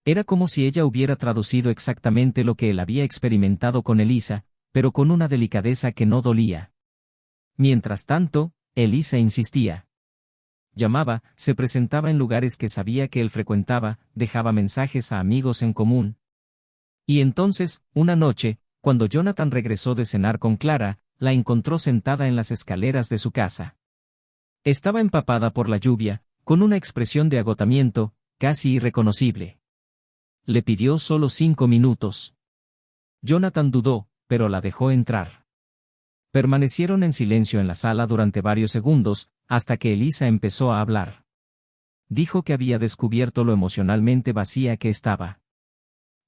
Era como si ella hubiera traducido exactamente lo que él había experimentado con Elisa, pero con una delicadeza que no dolía. Mientras tanto, Elisa insistía. Llamaba, se presentaba en lugares que sabía que él frecuentaba, dejaba mensajes a amigos en común. Y entonces, una noche, cuando Jonathan regresó de cenar con Clara, la encontró sentada en las escaleras de su casa. Estaba empapada por la lluvia, con una expresión de agotamiento, casi irreconocible. Le pidió solo 5 minutos. Jonathan dudó, pero la dejó entrar. Permanecieron en silencio en la sala durante varios segundos, hasta que Elisa empezó a hablar. Dijo que había descubierto lo emocionalmente vacía que estaba.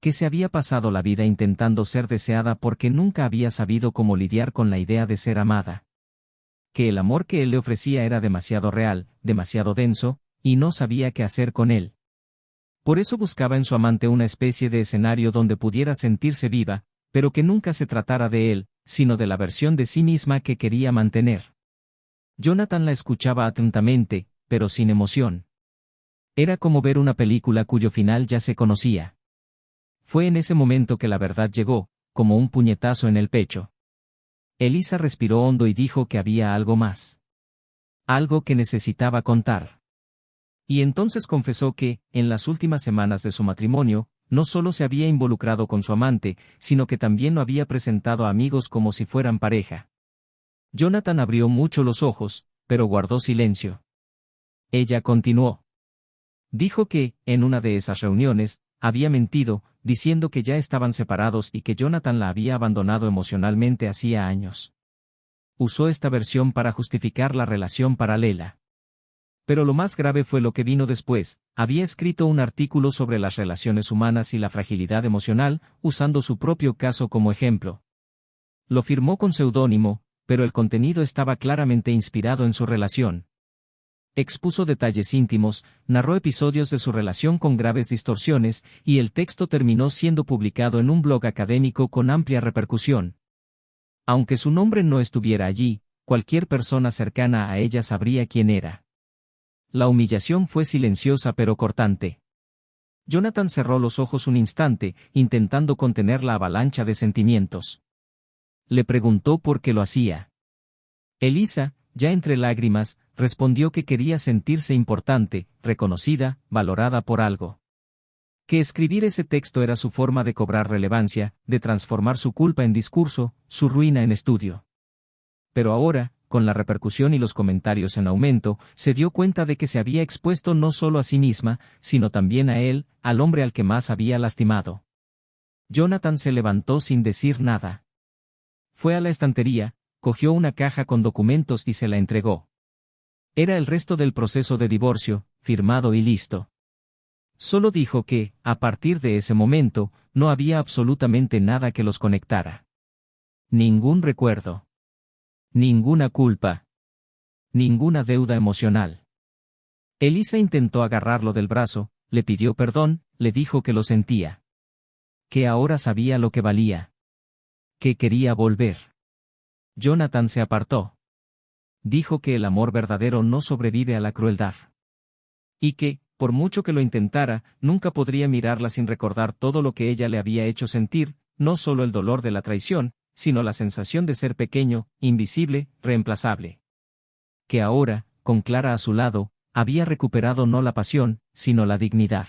Que se había pasado la vida intentando ser deseada porque nunca había sabido cómo lidiar con la idea de ser amada. Que el amor que él le ofrecía era demasiado real, demasiado denso, y no sabía qué hacer con él. Por eso buscaba en su amante una especie de escenario donde pudiera sentirse viva, pero que nunca se tratara de él, sino de la versión de sí misma que quería mantener. Jonathan la escuchaba atentamente, pero sin emoción. Era como ver una película cuyo final ya se conocía. Fue en ese momento que la verdad llegó, como un puñetazo en el pecho. Elisa respiró hondo y dijo que había algo más. Algo que necesitaba contar. Y entonces confesó que, en las últimas semanas de su matrimonio, no solo se había involucrado con su amante, sino que también lo había presentado a amigos como si fueran pareja. Jonathan abrió mucho los ojos, pero guardó silencio. Ella continuó. Dijo que, en una de esas reuniones, había mentido, diciendo que ya estaban separados y que Jonathan la había abandonado emocionalmente hacía años. Usó esta versión para justificar la relación paralela. Pero lo más grave fue lo que vino después. Había escrito un artículo sobre las relaciones humanas y la fragilidad emocional, usando su propio caso como ejemplo. Lo firmó con seudónimo, pero el contenido estaba claramente inspirado en su relación. Expuso detalles íntimos, narró episodios de su relación con graves distorsiones, y el texto terminó siendo publicado en un blog académico con amplia repercusión. Aunque su nombre no estuviera allí, cualquier persona cercana a ella sabría quién era. La humillación fue silenciosa pero cortante. Jonathan cerró los ojos un instante, intentando contener la avalancha de sentimientos. Le preguntó por qué lo hacía. Elisa, ya entre lágrimas, respondió que quería sentirse importante, reconocida, valorada por algo. Que escribir ese texto era su forma de cobrar relevancia, de transformar su culpa en discurso, su ruina en estudio. Pero ahora, con la repercusión y los comentarios en aumento, se dio cuenta de que se había expuesto no solo a sí misma, sino también a él, al hombre al que más había lastimado. Jonathan se levantó sin decir nada. Fue a la estantería, cogió una caja con documentos y se la entregó. Era el resto del proceso de divorcio, firmado y listo. Solo dijo que, a partir de ese momento, no había absolutamente nada que los conectara. Ningún recuerdo. Ninguna culpa. Ninguna deuda emocional. Elisa intentó agarrarlo del brazo, le pidió perdón, le dijo que lo sentía. Que ahora sabía lo que valía. Que quería volver. Jonathan se apartó. Dijo que el amor verdadero no sobrevive a la crueldad. Y que, por mucho que lo intentara, nunca podría mirarla sin recordar todo lo que ella le había hecho sentir, no solo el dolor de la traición, sino la sensación de ser pequeño, invisible, reemplazable. Que ahora, con Clara a su lado, había recuperado no la pasión, sino la dignidad.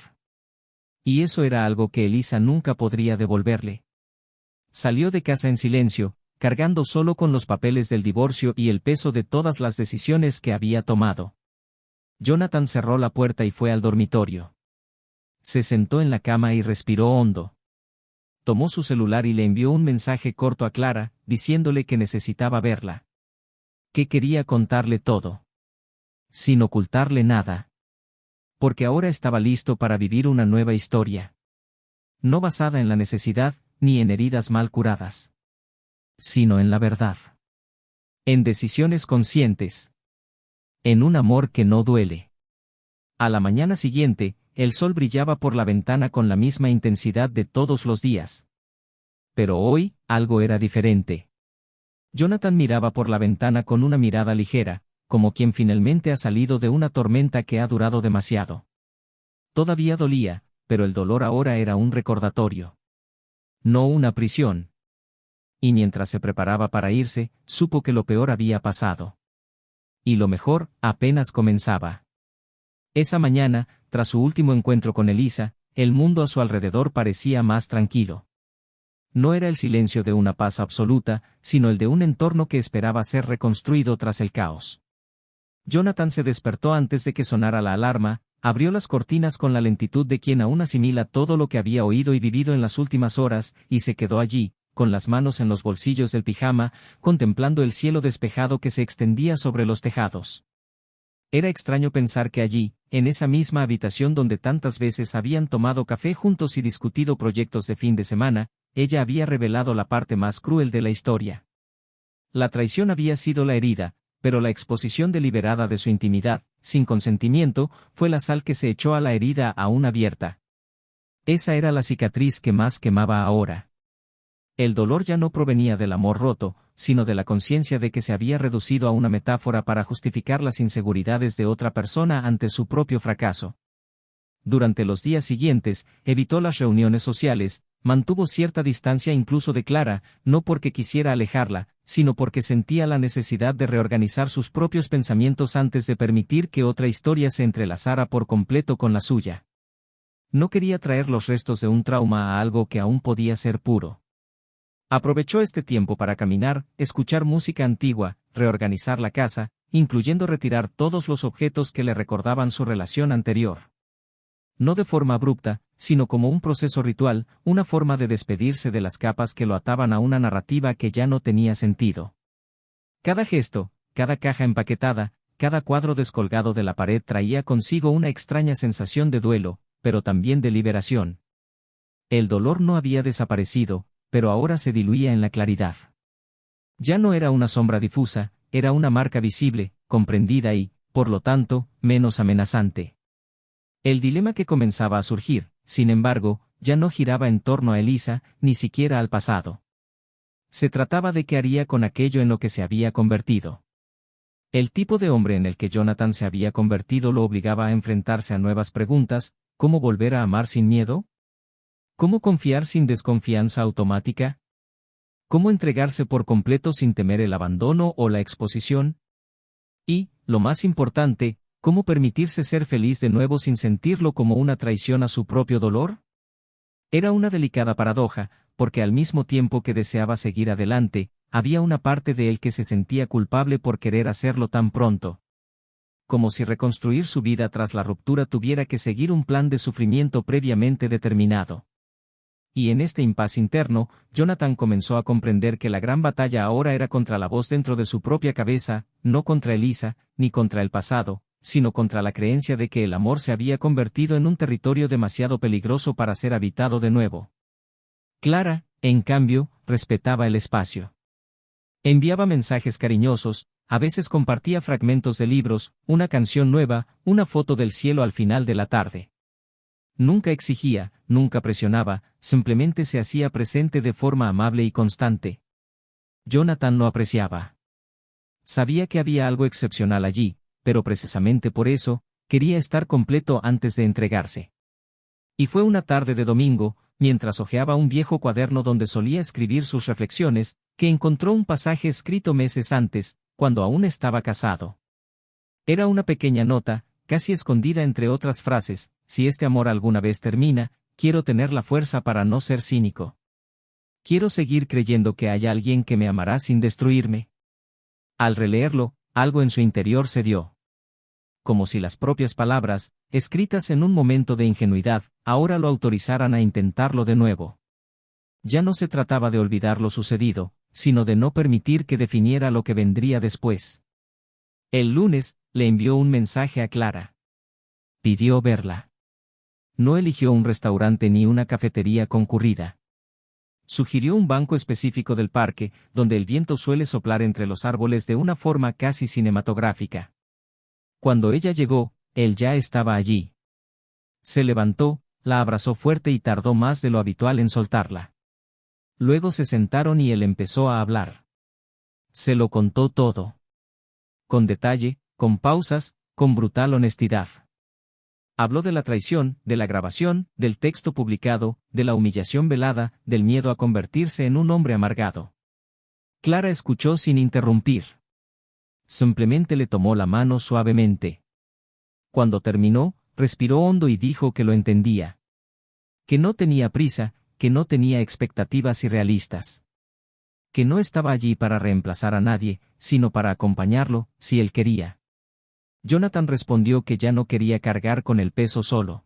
Y eso era algo que Elisa nunca podría devolverle. Salió de casa en silencio, cargando solo con los papeles del divorcio y el peso de todas las decisiones que había tomado. Jonathan cerró la puerta y fue al dormitorio. Se sentó en la cama y respiró hondo. Tomó su celular y le envió un mensaje corto a Clara, diciéndole que necesitaba verla. Que quería contarle todo. Sin ocultarle nada. Porque ahora estaba listo para vivir una nueva historia. No basada en la necesidad, ni en heridas mal curadas. Sino en la verdad. En decisiones conscientes. En un amor que no duele. A la mañana siguiente, el sol brillaba por la ventana con la misma intensidad de todos los días. Pero hoy, algo era diferente. Jonathan miraba por la ventana con una mirada ligera, como quien finalmente ha salido de una tormenta que ha durado demasiado. Todavía dolía, pero el dolor ahora era un recordatorio. No una prisión. Y mientras se preparaba para irse, supo que lo peor había pasado. Y lo mejor, apenas comenzaba. Esa mañana, tras su último encuentro con Elisa, el mundo a su alrededor parecía más tranquilo. No era el silencio de una paz absoluta, sino el de un entorno que esperaba ser reconstruido tras el caos. Jonathan se despertó antes de que sonara la alarma, abrió las cortinas con la lentitud de quien aún asimila todo lo que había oído y vivido en las últimas horas, y se quedó allí, con las manos en los bolsillos del pijama, contemplando el cielo despejado que se extendía sobre los tejados. Era extraño pensar que allí, en esa misma habitación donde tantas veces habían tomado café juntos y discutido proyectos de fin de semana, ella había revelado la parte más cruel de la historia. La traición había sido la herida, pero la exposición deliberada de su intimidad, sin consentimiento, fue la sal que se echó a la herida aún abierta. Esa era la cicatriz que más quemaba ahora. El dolor ya no provenía del amor roto, sino de la conciencia de que se había reducido a una metáfora para justificar las inseguridades de otra persona ante su propio fracaso. Durante los días siguientes, evitó las reuniones sociales, mantuvo cierta distancia incluso de Clara, no porque quisiera alejarla, sino porque sentía la necesidad de reorganizar sus propios pensamientos antes de permitir que otra historia se entrelazara por completo con la suya. No quería traer los restos de un trauma a algo que aún podía ser puro. Aprovechó este tiempo para caminar, escuchar música antigua, reorganizar la casa, incluyendo retirar todos los objetos que le recordaban su relación anterior. No de forma abrupta, sino como un proceso ritual, una forma de despedirse de las capas que lo ataban a una narrativa que ya no tenía sentido. Cada gesto, cada caja empaquetada, cada cuadro descolgado de la pared traía consigo una extraña sensación de duelo, pero también de liberación. El dolor no había desaparecido, pero ahora se diluía en la claridad. Ya no era una sombra difusa, era una marca visible, comprendida y, por lo tanto, menos amenazante. El dilema que comenzaba a surgir, sin embargo, ya no giraba en torno a Elisa, ni siquiera al pasado. Se trataba de qué haría con aquello en lo que se había convertido. El tipo de hombre en el que Jonathan se había convertido lo obligaba a enfrentarse a nuevas preguntas: ¿cómo volver a amar sin miedo? ¿Cómo confiar sin desconfianza automática? ¿Cómo entregarse por completo sin temer el abandono o la exposición? Y, lo más importante, ¿cómo permitirse ser feliz de nuevo sin sentirlo como una traición a su propio dolor? Era una delicada paradoja, porque al mismo tiempo que deseaba seguir adelante, había una parte de él que se sentía culpable por querer hacerlo tan pronto. Como si reconstruir su vida tras la ruptura tuviera que seguir un plan de sufrimiento previamente determinado. Y en este impas interno, Jonathan comenzó a comprender que la gran batalla ahora era contra la voz dentro de su propia cabeza, no contra Elisa, ni contra el pasado, sino contra la creencia de que el amor se había convertido en un territorio demasiado peligroso para ser habitado de nuevo. Clara, en cambio, respetaba el espacio. Enviaba mensajes cariñosos, a veces compartía fragmentos de libros, una canción nueva, una foto del cielo al final de la tarde. Nunca exigía, nunca presionaba, simplemente se hacía presente de forma amable y constante. Jonathan lo apreciaba. Sabía que había algo excepcional allí, pero precisamente por eso, quería estar completo antes de entregarse. Y fue una tarde de domingo, mientras hojeaba un viejo cuaderno donde solía escribir sus reflexiones, que encontró un pasaje escrito meses antes, cuando aún estaba casado. Era una pequeña nota, casi escondida entre otras frases: si este amor alguna vez termina, quiero tener la fuerza para no ser cínico. Quiero seguir creyendo que hay alguien que me amará sin destruirme. Al releerlo, algo en su interior cedió. Como si las propias palabras, escritas en un momento de ingenuidad, ahora lo autorizaran a intentarlo de nuevo. Ya no se trataba de olvidar lo sucedido, sino de no permitir que definiera lo que vendría después. El lunes, le envió un mensaje a Clara. Pidió verla. No eligió un restaurante ni una cafetería concurrida. Sugirió un banco específico del parque, donde el viento suele soplar entre los árboles de una forma casi cinematográfica. Cuando ella llegó, él ya estaba allí. Se levantó, la abrazó fuerte y tardó más de lo habitual en soltarla. Luego se sentaron y él empezó a hablar. Se lo contó todo. Con detalle, con pausas, con brutal honestidad. Habló de la traición, de la grabación, del texto publicado, de la humillación velada, del miedo a convertirse en un hombre amargado. Clara escuchó sin interrumpir. Simplemente le tomó la mano suavemente. Cuando terminó, respiró hondo y dijo que lo entendía. Que no tenía prisa, que no tenía expectativas irrealistas. Que no estaba allí para reemplazar a nadie, sino para acompañarlo, si él quería. Jonathan respondió que ya no quería cargar con el peso solo.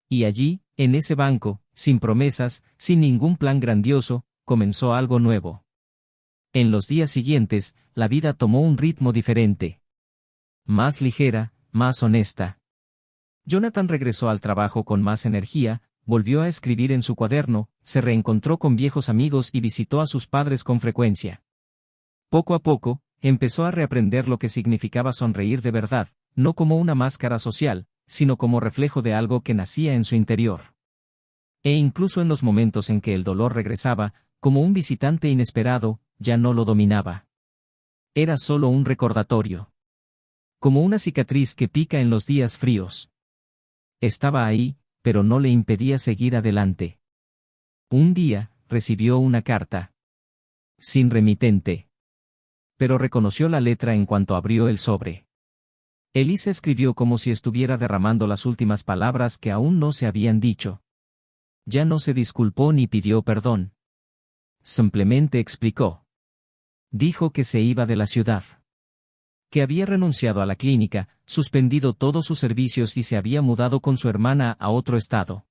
Y allí, en ese banco, sin promesas, sin ningún plan grandioso, comenzó algo nuevo. En los días siguientes, la vida tomó un ritmo diferente. Más ligera, más honesta. Jonathan regresó al trabajo con más energía, volvió a escribir en su cuaderno, se reencontró con viejos amigos y visitó a sus padres con frecuencia. Poco a poco, empezó a reaprender lo que significaba sonreír de verdad, no como una máscara social, sino como reflejo de algo que nacía en su interior. E incluso en los momentos en que el dolor regresaba, como un visitante inesperado, ya no lo dominaba. Era solo un recordatorio. Como una cicatriz que pica en los días fríos. Estaba ahí, pero no le impedía seguir adelante. Un día, recibió una carta. Sin remitente. Pero reconoció la letra en cuanto abrió el sobre. Elisa escribió como si estuviera derramando las últimas palabras que aún no se habían dicho. Ya no se disculpó ni pidió perdón. Simplemente explicó. Dijo que se iba de la ciudad. Que había renunciado a la clínica, suspendido todos sus servicios y se había mudado con su hermana a otro estado.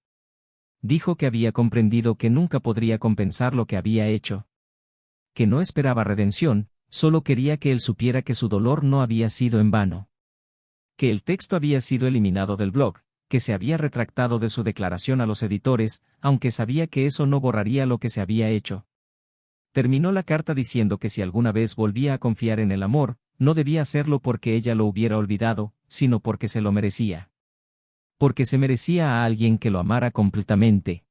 Dijo que había comprendido que nunca podría compensar lo que había hecho. Que no esperaba redención, solo quería que él supiera que su dolor no había sido en vano. Que el texto había sido eliminado del blog, que se había retractado de su declaración a los editores, aunque sabía que eso no borraría lo que se había hecho. Terminó la carta diciendo que si alguna vez volvía a confiar en el amor, no debía hacerlo porque ella lo hubiera olvidado, sino porque se lo merecía. Porque se merecía a alguien que lo amara completamente.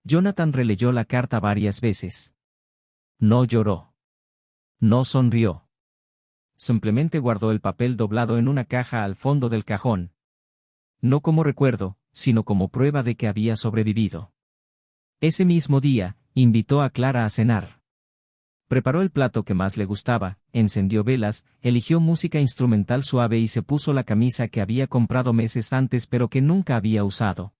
Jonathan releyó la carta varias veces. No lloró. No sonrió. Simplemente guardó el papel doblado en una caja al fondo del cajón. No como recuerdo, sino como prueba de que había sobrevivido. Ese mismo día, invitó a Clara a cenar. Preparó el plato que más le gustaba, encendió velas, eligió música instrumental suave y se puso la camisa que había comprado meses antes pero que nunca había usado.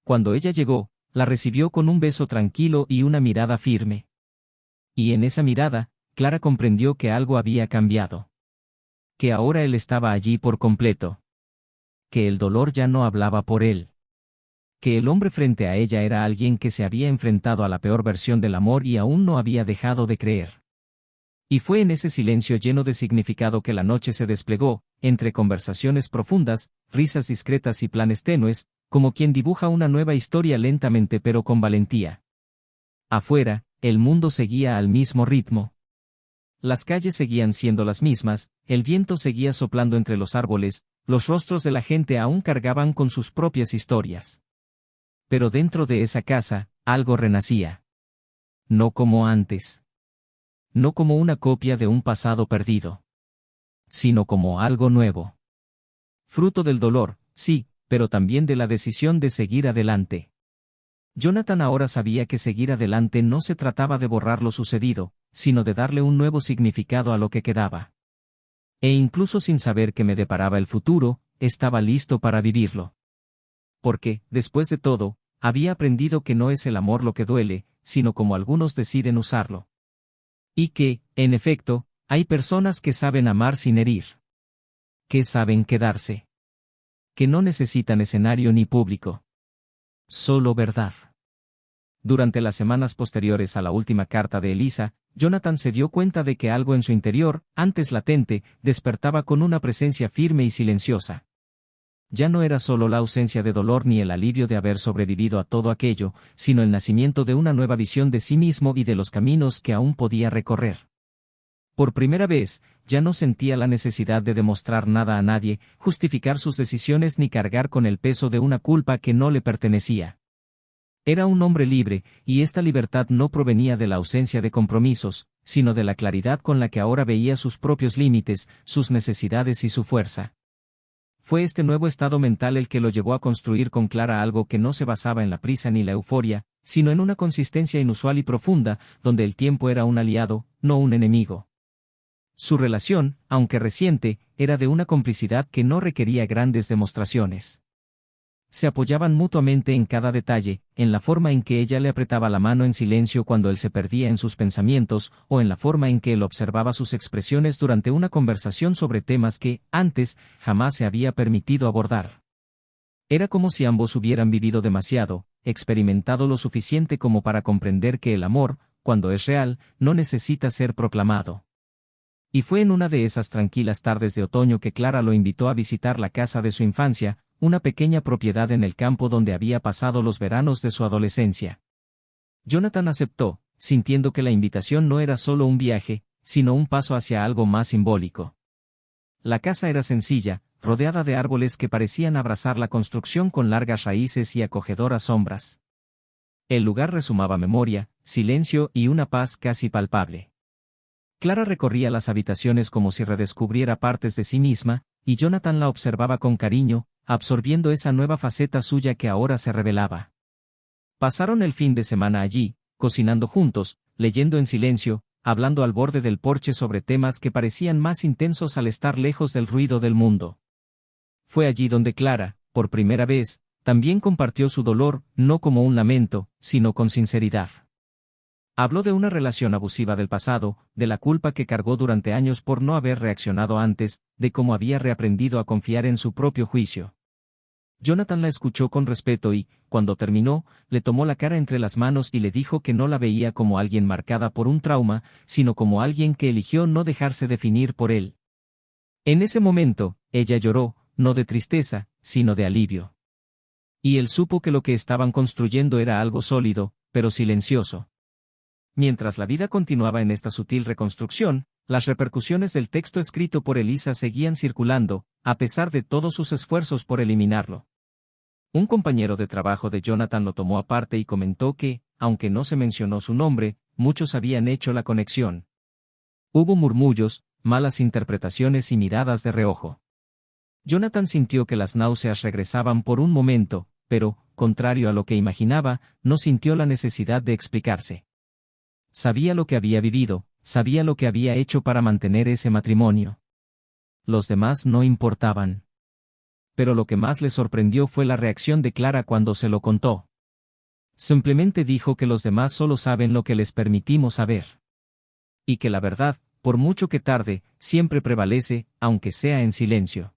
Cuando ella llegó, la recibió con un beso tranquilo y una mirada firme. Y en esa mirada, Clara comprendió que algo había cambiado. Que ahora él estaba allí por completo. Que el dolor ya no hablaba por él. Que el hombre frente a ella era alguien que se había enfrentado a la peor versión del amor y aún no había dejado de creer. Y fue en ese silencio lleno de significado que la noche se desplegó, entre conversaciones profundas, risas discretas y planes tenues, como quien dibuja una nueva historia lentamente pero con valentía. Afuera, el mundo seguía al mismo ritmo. Las calles seguían siendo las mismas, el viento seguía soplando entre los árboles, los rostros de la gente aún cargaban con sus propias historias. Pero dentro de esa casa, algo renacía. No como antes. No como una copia de un pasado perdido. Sino como algo nuevo. Fruto del dolor, sí, pero también de la decisión de seguir adelante. Jonathan ahora sabía que seguir adelante no se trataba de borrar lo sucedido, sino de darle un nuevo significado a lo que quedaba. E incluso sin saber qué me deparaba el futuro, estaba listo para vivirlo. Porque, después de todo, había aprendido que no es el amor lo que duele, sino como algunos deciden usarlo. Y que, en efecto, hay personas que saben amar sin herir. Que saben quedarse. Que no necesitan escenario ni público. Solo verdad. Durante las semanas posteriores a la última carta de Elisa, Jonathan se dio cuenta de que algo en su interior, antes latente, despertaba con una presencia firme y silenciosa. Ya no era solo la ausencia de dolor ni el alivio de haber sobrevivido a todo aquello, sino el nacimiento de una nueva visión de sí mismo y de los caminos que aún podía recorrer. Por primera vez, ya no sentía la necesidad de demostrar nada a nadie, justificar sus decisiones ni cargar con el peso de una culpa que no le pertenecía. Era un hombre libre, y esta libertad no provenía de la ausencia de compromisos, sino de la claridad con la que ahora veía sus propios límites, sus necesidades y su fuerza. Fue este nuevo estado mental el que lo llevó a construir con Clara algo que no se basaba en la prisa ni la euforia, sino en una consistencia inusual y profunda, donde el tiempo era un aliado, no un enemigo. Su relación, aunque reciente, era de una complicidad que no requería grandes demostraciones. Se apoyaban mutuamente en cada detalle, en la forma en que ella le apretaba la mano en silencio cuando él se perdía en sus pensamientos, o en la forma en que él observaba sus expresiones durante una conversación sobre temas que, antes, jamás se había permitido abordar. Era como si ambos hubieran vivido demasiado, experimentado lo suficiente como para comprender que el amor, cuando es real, no necesita ser proclamado. Y fue en una de esas tranquilas tardes de otoño que Clara lo invitó a visitar la casa de su infancia, una pequeña propiedad en el campo donde había pasado los veranos de su adolescencia. Jonathan aceptó, sintiendo que la invitación no era solo un viaje, sino un paso hacia algo más simbólico. La casa era sencilla, rodeada de árboles que parecían abrazar la construcción con largas raíces y acogedoras sombras. El lugar resumaba memoria, silencio y una paz casi palpable. Clara recorría las habitaciones como si redescubriera partes de sí misma, y Jonathan la observaba con cariño, absorbiendo esa nueva faceta suya que ahora se revelaba. Pasaron el fin de semana allí, cocinando juntos, leyendo en silencio, hablando al borde del porche sobre temas que parecían más intensos al estar lejos del ruido del mundo. Fue allí donde Clara, por primera vez, también compartió su dolor, no como un lamento, sino con sinceridad. Habló de una relación abusiva del pasado, de la culpa que cargó durante años por no haber reaccionado antes, de cómo había reaprendido a confiar en su propio juicio. Jonathan la escuchó con respeto y, cuando terminó, le tomó la cara entre las manos y le dijo que no la veía como alguien marcada por un trauma, sino como alguien que eligió no dejarse definir por él. En ese momento, ella lloró, no de tristeza, sino de alivio. Y él supo que lo que estaban construyendo era algo sólido, pero silencioso. Mientras la vida continuaba en esta sutil reconstrucción, las repercusiones del texto escrito por Elisa seguían circulando, a pesar de todos sus esfuerzos por eliminarlo. Un compañero de trabajo de Jonathan lo tomó aparte y comentó que, aunque no se mencionó su nombre, muchos habían hecho la conexión. Hubo murmullos, malas interpretaciones y miradas de reojo. Jonathan sintió que las náuseas regresaban por un momento, pero, contrario a lo que imaginaba, no sintió la necesidad de explicarse. Sabía lo que había vivido, sabía lo que había hecho para mantener ese matrimonio. Los demás no importaban. Pero lo que más le sorprendió fue la reacción de Clara cuando se lo contó. Simplemente dijo que los demás solo saben lo que les permitimos saber. Y que la verdad, por mucho que tarde, siempre prevalece, aunque sea en silencio.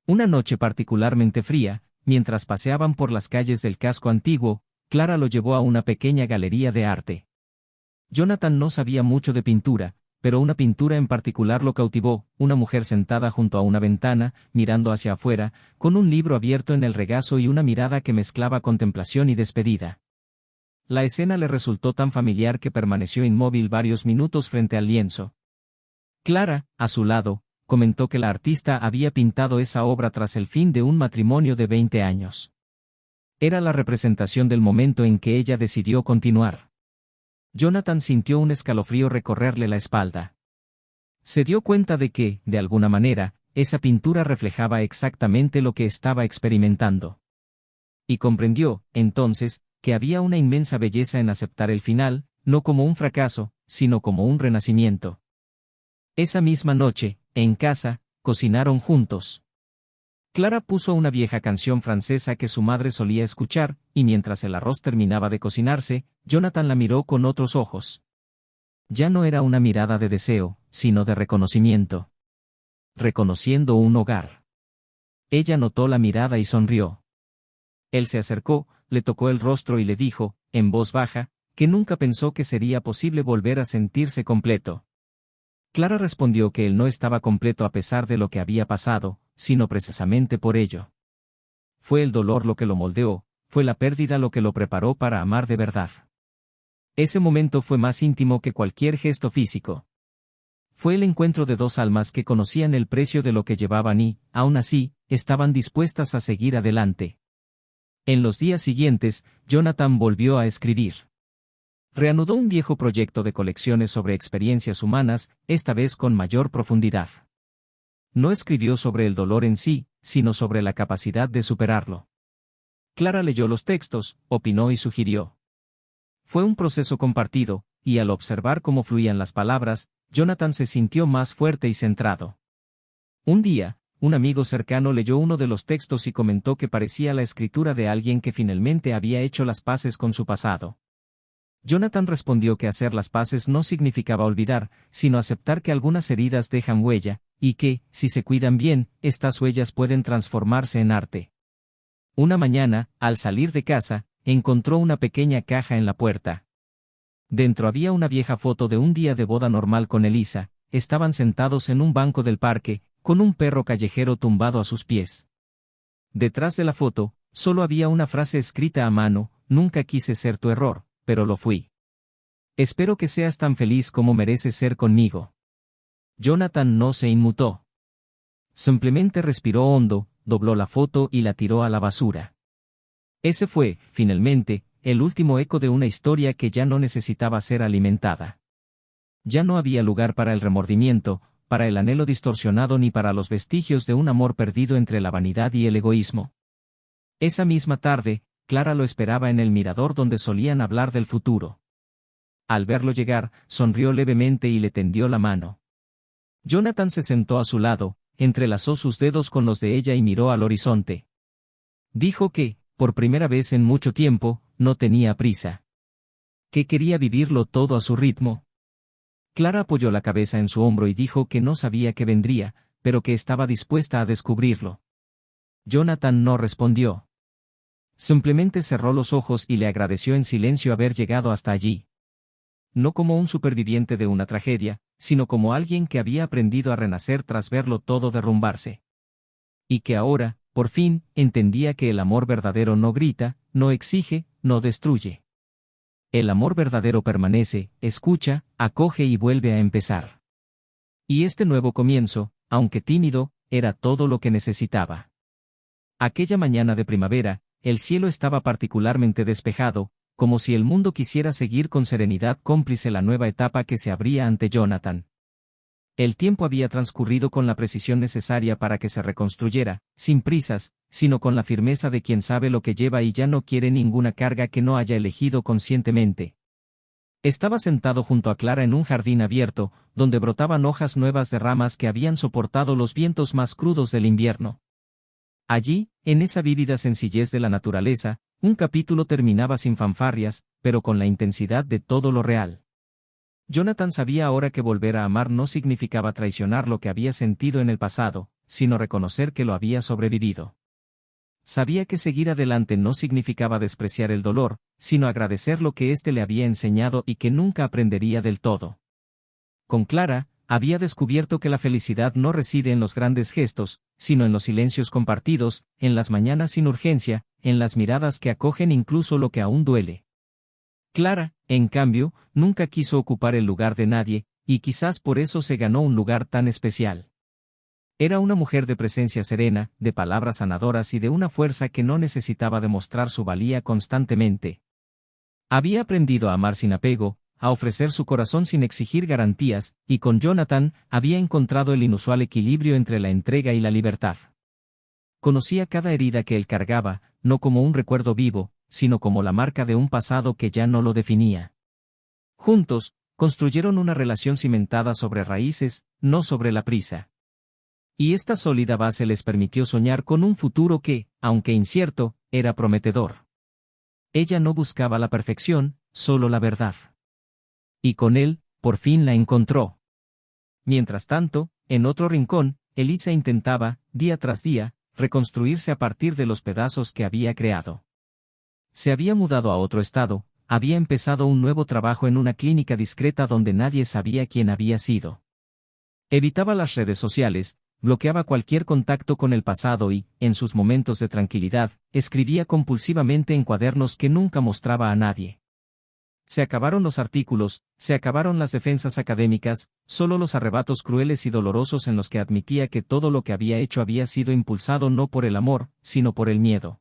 Una noche particularmente fría, mientras paseaban por las calles del casco antiguo, Clara lo llevó a una pequeña galería de arte. Jonathan no sabía mucho de pintura, pero una pintura en particular lo cautivó, una mujer sentada junto a una ventana, mirando hacia afuera, con un libro abierto en el regazo y una mirada que mezclaba contemplación y despedida. La escena le resultó tan familiar que permaneció inmóvil varios minutos frente al lienzo. Clara, a su lado, comentó que la artista había pintado esa obra tras el fin de un matrimonio de 20 años. Era la representación del momento en que ella decidió continuar. Jonathan sintió un escalofrío recorrerle la espalda. Se dio cuenta de que, de alguna manera, esa pintura reflejaba exactamente lo que estaba experimentando. Y comprendió, entonces, que había una inmensa belleza en aceptar el final, no como un fracaso, sino como un renacimiento. Esa misma noche, en casa, cocinaron juntos. Clara puso una vieja canción francesa que su madre solía escuchar, y mientras el arroz terminaba de cocinarse, Jonathan la miró con otros ojos. Ya no era una mirada de deseo, sino de reconocimiento. Reconociendo un hogar. Ella notó la mirada y sonrió. Él se acercó, le tocó el rostro y le dijo, en voz baja, que nunca pensó que sería posible volver a sentirse completo. Clara respondió que él no estaba completo a pesar de lo que había pasado, sino precisamente por ello. Fue el dolor lo que lo moldeó, fue la pérdida lo que lo preparó para amar de verdad. Ese momento fue más íntimo que cualquier gesto físico. Fue el encuentro de dos almas que conocían el precio de lo que llevaban y, aún así, estaban dispuestas a seguir adelante. En los días siguientes, Jonathan volvió a escribir. Reanudó un viejo proyecto de colecciones sobre experiencias humanas, esta vez con mayor profundidad. No escribió sobre el dolor en sí, sino sobre la capacidad de superarlo. Clara leyó los textos, opinó y sugirió. Fue un proceso compartido, y al observar cómo fluían las palabras, Jonathan se sintió más fuerte y centrado. Un día, un amigo cercano leyó uno de los textos y comentó que parecía la escritura de alguien que finalmente había hecho las paces con su pasado. Jonathan respondió que hacer las paces no significaba olvidar, sino aceptar que algunas heridas dejan huella, y que, si se cuidan bien, estas huellas pueden transformarse en arte. Una mañana, al salir de casa, encontró una pequeña caja en la puerta. Dentro había una vieja foto de un día de boda normal con Elisa. Estaban sentados en un banco del parque, con un perro callejero tumbado a sus pies. Detrás de la foto, solo había una frase escrita a mano: nunca quise ser tu error, pero lo fui. Espero que seas tan feliz como mereces ser conmigo. Jonathan no se inmutó. Simplemente respiró hondo, dobló la foto y la tiró a la basura. Ese fue, finalmente, el último eco de una historia que ya no necesitaba ser alimentada. Ya no había lugar para el remordimiento, para el anhelo distorsionado ni para los vestigios de un amor perdido entre la vanidad y el egoísmo. Esa misma tarde, Clara lo esperaba en el mirador donde solían hablar del futuro. Al verlo llegar, sonrió levemente y le tendió la mano. Jonathan se sentó a su lado, entrelazó sus dedos con los de ella y miró al horizonte. Dijo que, por primera vez en mucho tiempo, no tenía prisa. Que quería vivirlo todo a su ritmo. Clara apoyó la cabeza en su hombro y dijo que no sabía qué vendría, pero que estaba dispuesta a descubrirlo. Jonathan no respondió. Simplemente cerró los ojos y le agradeció en silencio haber llegado hasta allí. No como un superviviente de una tragedia, sino como alguien que había aprendido a renacer tras verlo todo derrumbarse. Y que ahora, por fin, entendía que el amor verdadero no grita, no exige, no destruye. El amor verdadero permanece, escucha, acoge y vuelve a empezar. Y este nuevo comienzo, aunque tímido, era todo lo que necesitaba. Aquella mañana de primavera, el cielo estaba particularmente despejado, como si el mundo quisiera seguir con serenidad cómplice la nueva etapa que se abría ante Jonathan. El tiempo había transcurrido con la precisión necesaria para que se reconstruyera, sin prisas, sino con la firmeza de quien sabe lo que lleva y ya no quiere ninguna carga que no haya elegido conscientemente. Estaba sentado junto a Clara en un jardín abierto, donde brotaban hojas nuevas de ramas que habían soportado los vientos más crudos del invierno. Allí, en esa vívida sencillez de la naturaleza, un capítulo terminaba sin fanfarrias, pero con la intensidad de todo lo real. Jonathan sabía ahora que volver a amar no significaba traicionar lo que había sentido en el pasado, sino reconocer que lo había sobrevivido. Sabía que seguir adelante no significaba despreciar el dolor, sino agradecer lo que éste le había enseñado y que nunca aprendería del todo. Con Clara, había descubierto que la felicidad no reside en los grandes gestos, sino en los silencios compartidos, en las mañanas sin urgencia, en las miradas que acogen incluso lo que aún duele. Clara, en cambio, nunca quiso ocupar el lugar de nadie, y quizás por eso se ganó un lugar tan especial. Era una mujer de presencia serena, de palabras sanadoras y de una fuerza que no necesitaba demostrar su valía constantemente. Había aprendido a amar sin apego, a ofrecer su corazón sin exigir garantías, y con Jonathan había encontrado el inusual equilibrio entre la entrega y la libertad. Conocía cada herida que él cargaba, no como un recuerdo vivo, sino como la marca de un pasado que ya no lo definía. Juntos, construyeron una relación cimentada sobre raíces, no sobre la prisa. Y esta sólida base les permitió soñar con un futuro que, aunque incierto, era prometedor. Ella no buscaba la perfección, solo la verdad. Y con él, por fin la encontró. Mientras tanto, en otro rincón, Elisa intentaba, día tras día, reconstruirse a partir de los pedazos que había creado. Se había mudado a otro estado, había empezado un nuevo trabajo en una clínica discreta donde nadie sabía quién había sido. Evitaba las redes sociales, bloqueaba cualquier contacto con el pasado y, en sus momentos de tranquilidad, escribía compulsivamente en cuadernos que nunca mostraba a nadie. Se acabaron los artículos, se acabaron las defensas académicas, solo los arrebatos crueles y dolorosos en los que admitía que todo lo que había hecho había sido impulsado no por el amor, sino por el miedo.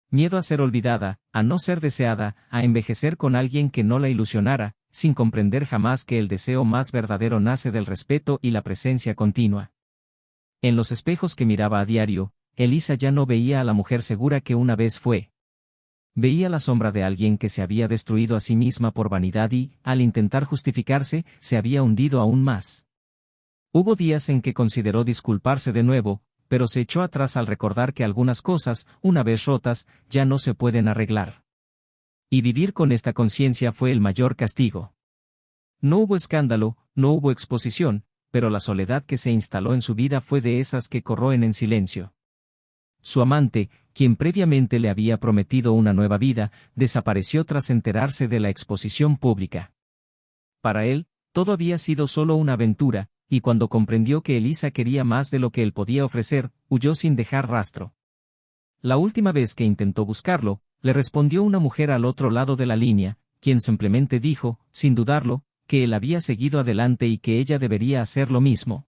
Miedo a ser olvidada, a no ser deseada, a envejecer con alguien que no la ilusionara, sin comprender jamás que el deseo más verdadero nace del respeto y la presencia continua. En los espejos que miraba a diario, Elisa ya no veía a la mujer segura que una vez fue. Veía la sombra de alguien que se había destruido a sí misma por vanidad y, al intentar justificarse, se había hundido aún más. Hubo días en que consideró disculparse de nuevo, pero se echó atrás al recordar que algunas cosas, una vez rotas, ya no se pueden arreglar. Y vivir con esta conciencia fue el mayor castigo. No hubo escándalo, no hubo exposición, pero la soledad que se instaló en su vida fue de esas que corroen en silencio. Su amante, quien previamente le había prometido una nueva vida, desapareció tras enterarse de la exposición pública. Para él, todo había sido solo una aventura, y cuando comprendió que Elisa quería más de lo que él podía ofrecer, huyó sin dejar rastro. La última vez que intentó buscarlo, le respondió una mujer al otro lado de la línea, quien simplemente dijo, sin dudarlo, que él había seguido adelante y que ella debería hacer lo mismo.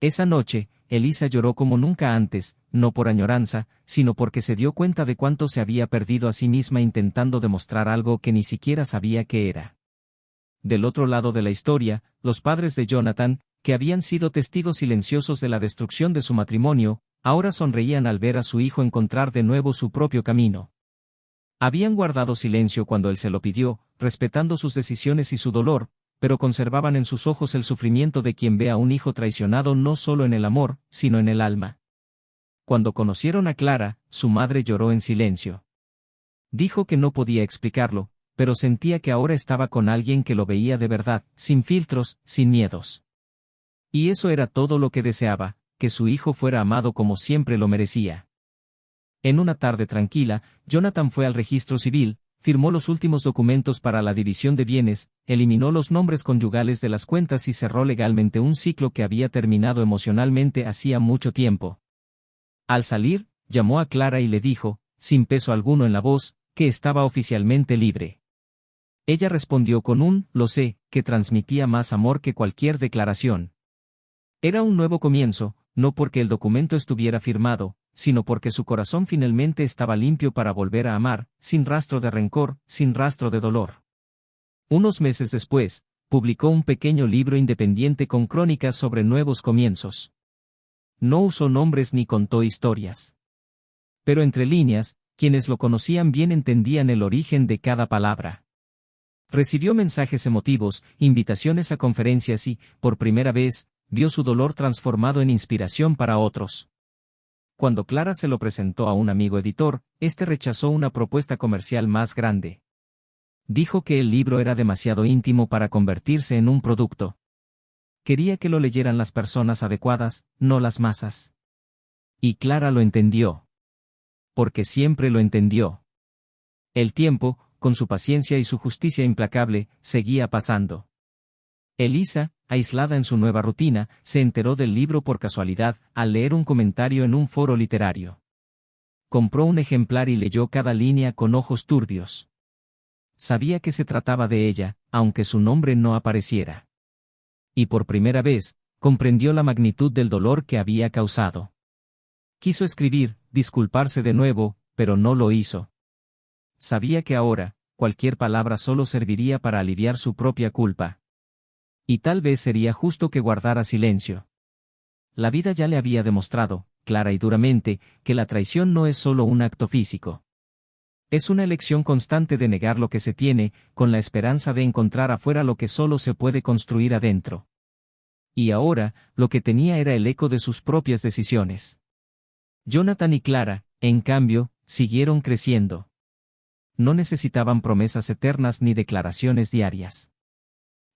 Esa noche, Elisa lloró como nunca antes, no por añoranza, sino porque se dio cuenta de cuánto se había perdido a sí misma intentando demostrar algo que ni siquiera sabía qué era. Del otro lado de la historia, los padres de Jonathan, que habían sido testigos silenciosos de la destrucción de su matrimonio, ahora sonreían al ver a su hijo encontrar de nuevo su propio camino. Habían guardado silencio cuando él se lo pidió, respetando sus decisiones y su dolor, pero conservaban en sus ojos el sufrimiento de quien ve a un hijo traicionado no solo en el amor, sino en el alma. Cuando conocieron a Clara, su madre lloró en silencio. Dijo que no podía explicarlo, pero sentía que ahora estaba con alguien que lo veía de verdad, sin filtros, sin miedos. Y eso era todo lo que deseaba, que su hijo fuera amado como siempre lo merecía. En una tarde tranquila, Jonathan fue al registro civil, firmó los últimos documentos para la división de bienes, eliminó los nombres conyugales de las cuentas y cerró legalmente un ciclo que había terminado emocionalmente hacía mucho tiempo. Al salir, llamó a Clara y le dijo, sin peso alguno en la voz, que estaba oficialmente libre. Ella respondió con un «lo sé», que transmitía más amor que cualquier declaración. Era un nuevo comienzo, no porque el documento estuviera firmado, sino porque su corazón finalmente estaba limpio para volver a amar, sin rastro de rencor, sin rastro de dolor. Unos meses después, publicó un pequeño libro independiente con crónicas sobre nuevos comienzos. No usó nombres ni contó historias. Pero entre líneas, quienes lo conocían bien entendían el origen de cada palabra. Recibió mensajes emotivos, invitaciones a conferencias y, por primera vez, vio su dolor transformado en inspiración para otros. Cuando Clara se lo presentó a un amigo editor, este rechazó una propuesta comercial más grande. Dijo que el libro era demasiado íntimo para convertirse en un producto. Quería que lo leyeran las personas adecuadas, no las masas. Y Clara lo entendió. Porque siempre lo entendió. El tiempo, con su paciencia y su justicia implacable, seguía pasando. Elisa, aislada en su nueva rutina, se enteró del libro por casualidad, al leer un comentario en un foro literario. Compró un ejemplar y leyó cada línea con ojos turbios. Sabía que se trataba de ella, aunque su nombre no apareciera. Y por primera vez, comprendió la magnitud del dolor que había causado. Quiso escribir, disculparse de nuevo, pero no lo hizo. Sabía que ahora, cualquier palabra solo serviría para aliviar su propia culpa. Y tal vez sería justo que guardara silencio. La vida ya le había demostrado, clara y duramente, que la traición no es solo un acto físico. Es una elección constante de negar lo que se tiene, con la esperanza de encontrar afuera lo que solo se puede construir adentro. Y ahora, lo que tenía era el eco de sus propias decisiones. Jonathan y Clara, en cambio, siguieron creciendo. No necesitaban promesas eternas ni declaraciones diarias.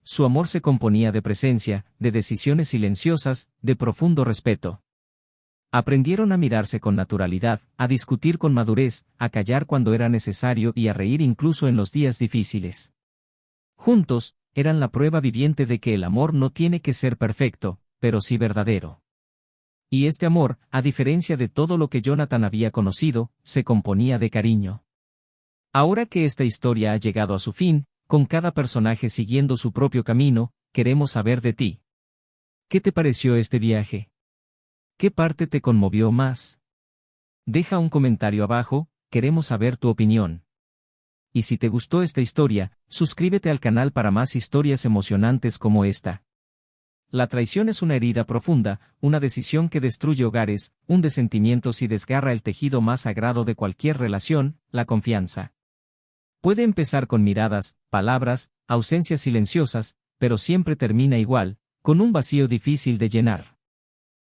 Su amor se componía de presencia, de decisiones silenciosas, de profundo respeto. Aprendieron a mirarse con naturalidad, a discutir con madurez, a callar cuando era necesario y a reír incluso en los días difíciles. Juntos, eran la prueba viviente de que el amor no tiene que ser perfecto, pero sí verdadero. Y este amor, a diferencia de todo lo que Jonathan había conocido, se componía de cariño. Ahora que esta historia ha llegado a su fin, con cada personaje siguiendo su propio camino, queremos saber de ti. ¿Qué te pareció este viaje? ¿Qué parte te conmovió más? Deja un comentario abajo, queremos saber tu opinión. Y si te gustó esta historia, suscríbete al canal para más historias emocionantes como esta. La traición es una herida profunda, una decisión que destruye hogares, hunde sentimientos y desgarra el tejido más sagrado de cualquier relación, la confianza. Puede empezar con miradas, palabras, ausencias silenciosas, pero siempre termina igual, con un vacío difícil de llenar.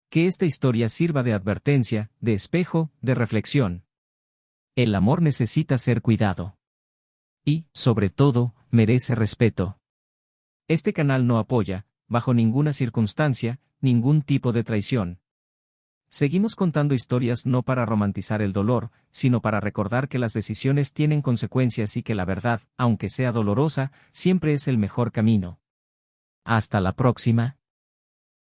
Que esta historia sirva de advertencia, de espejo, de reflexión. El amor necesita ser cuidado. Y, sobre todo, merece respeto. Este canal no apoya, bajo ninguna circunstancia, ningún tipo de traición. Seguimos contando historias no para romantizar el dolor, sino para recordar que las decisiones tienen consecuencias y que la verdad, aunque sea dolorosa, siempre es el mejor camino. Hasta la próxima.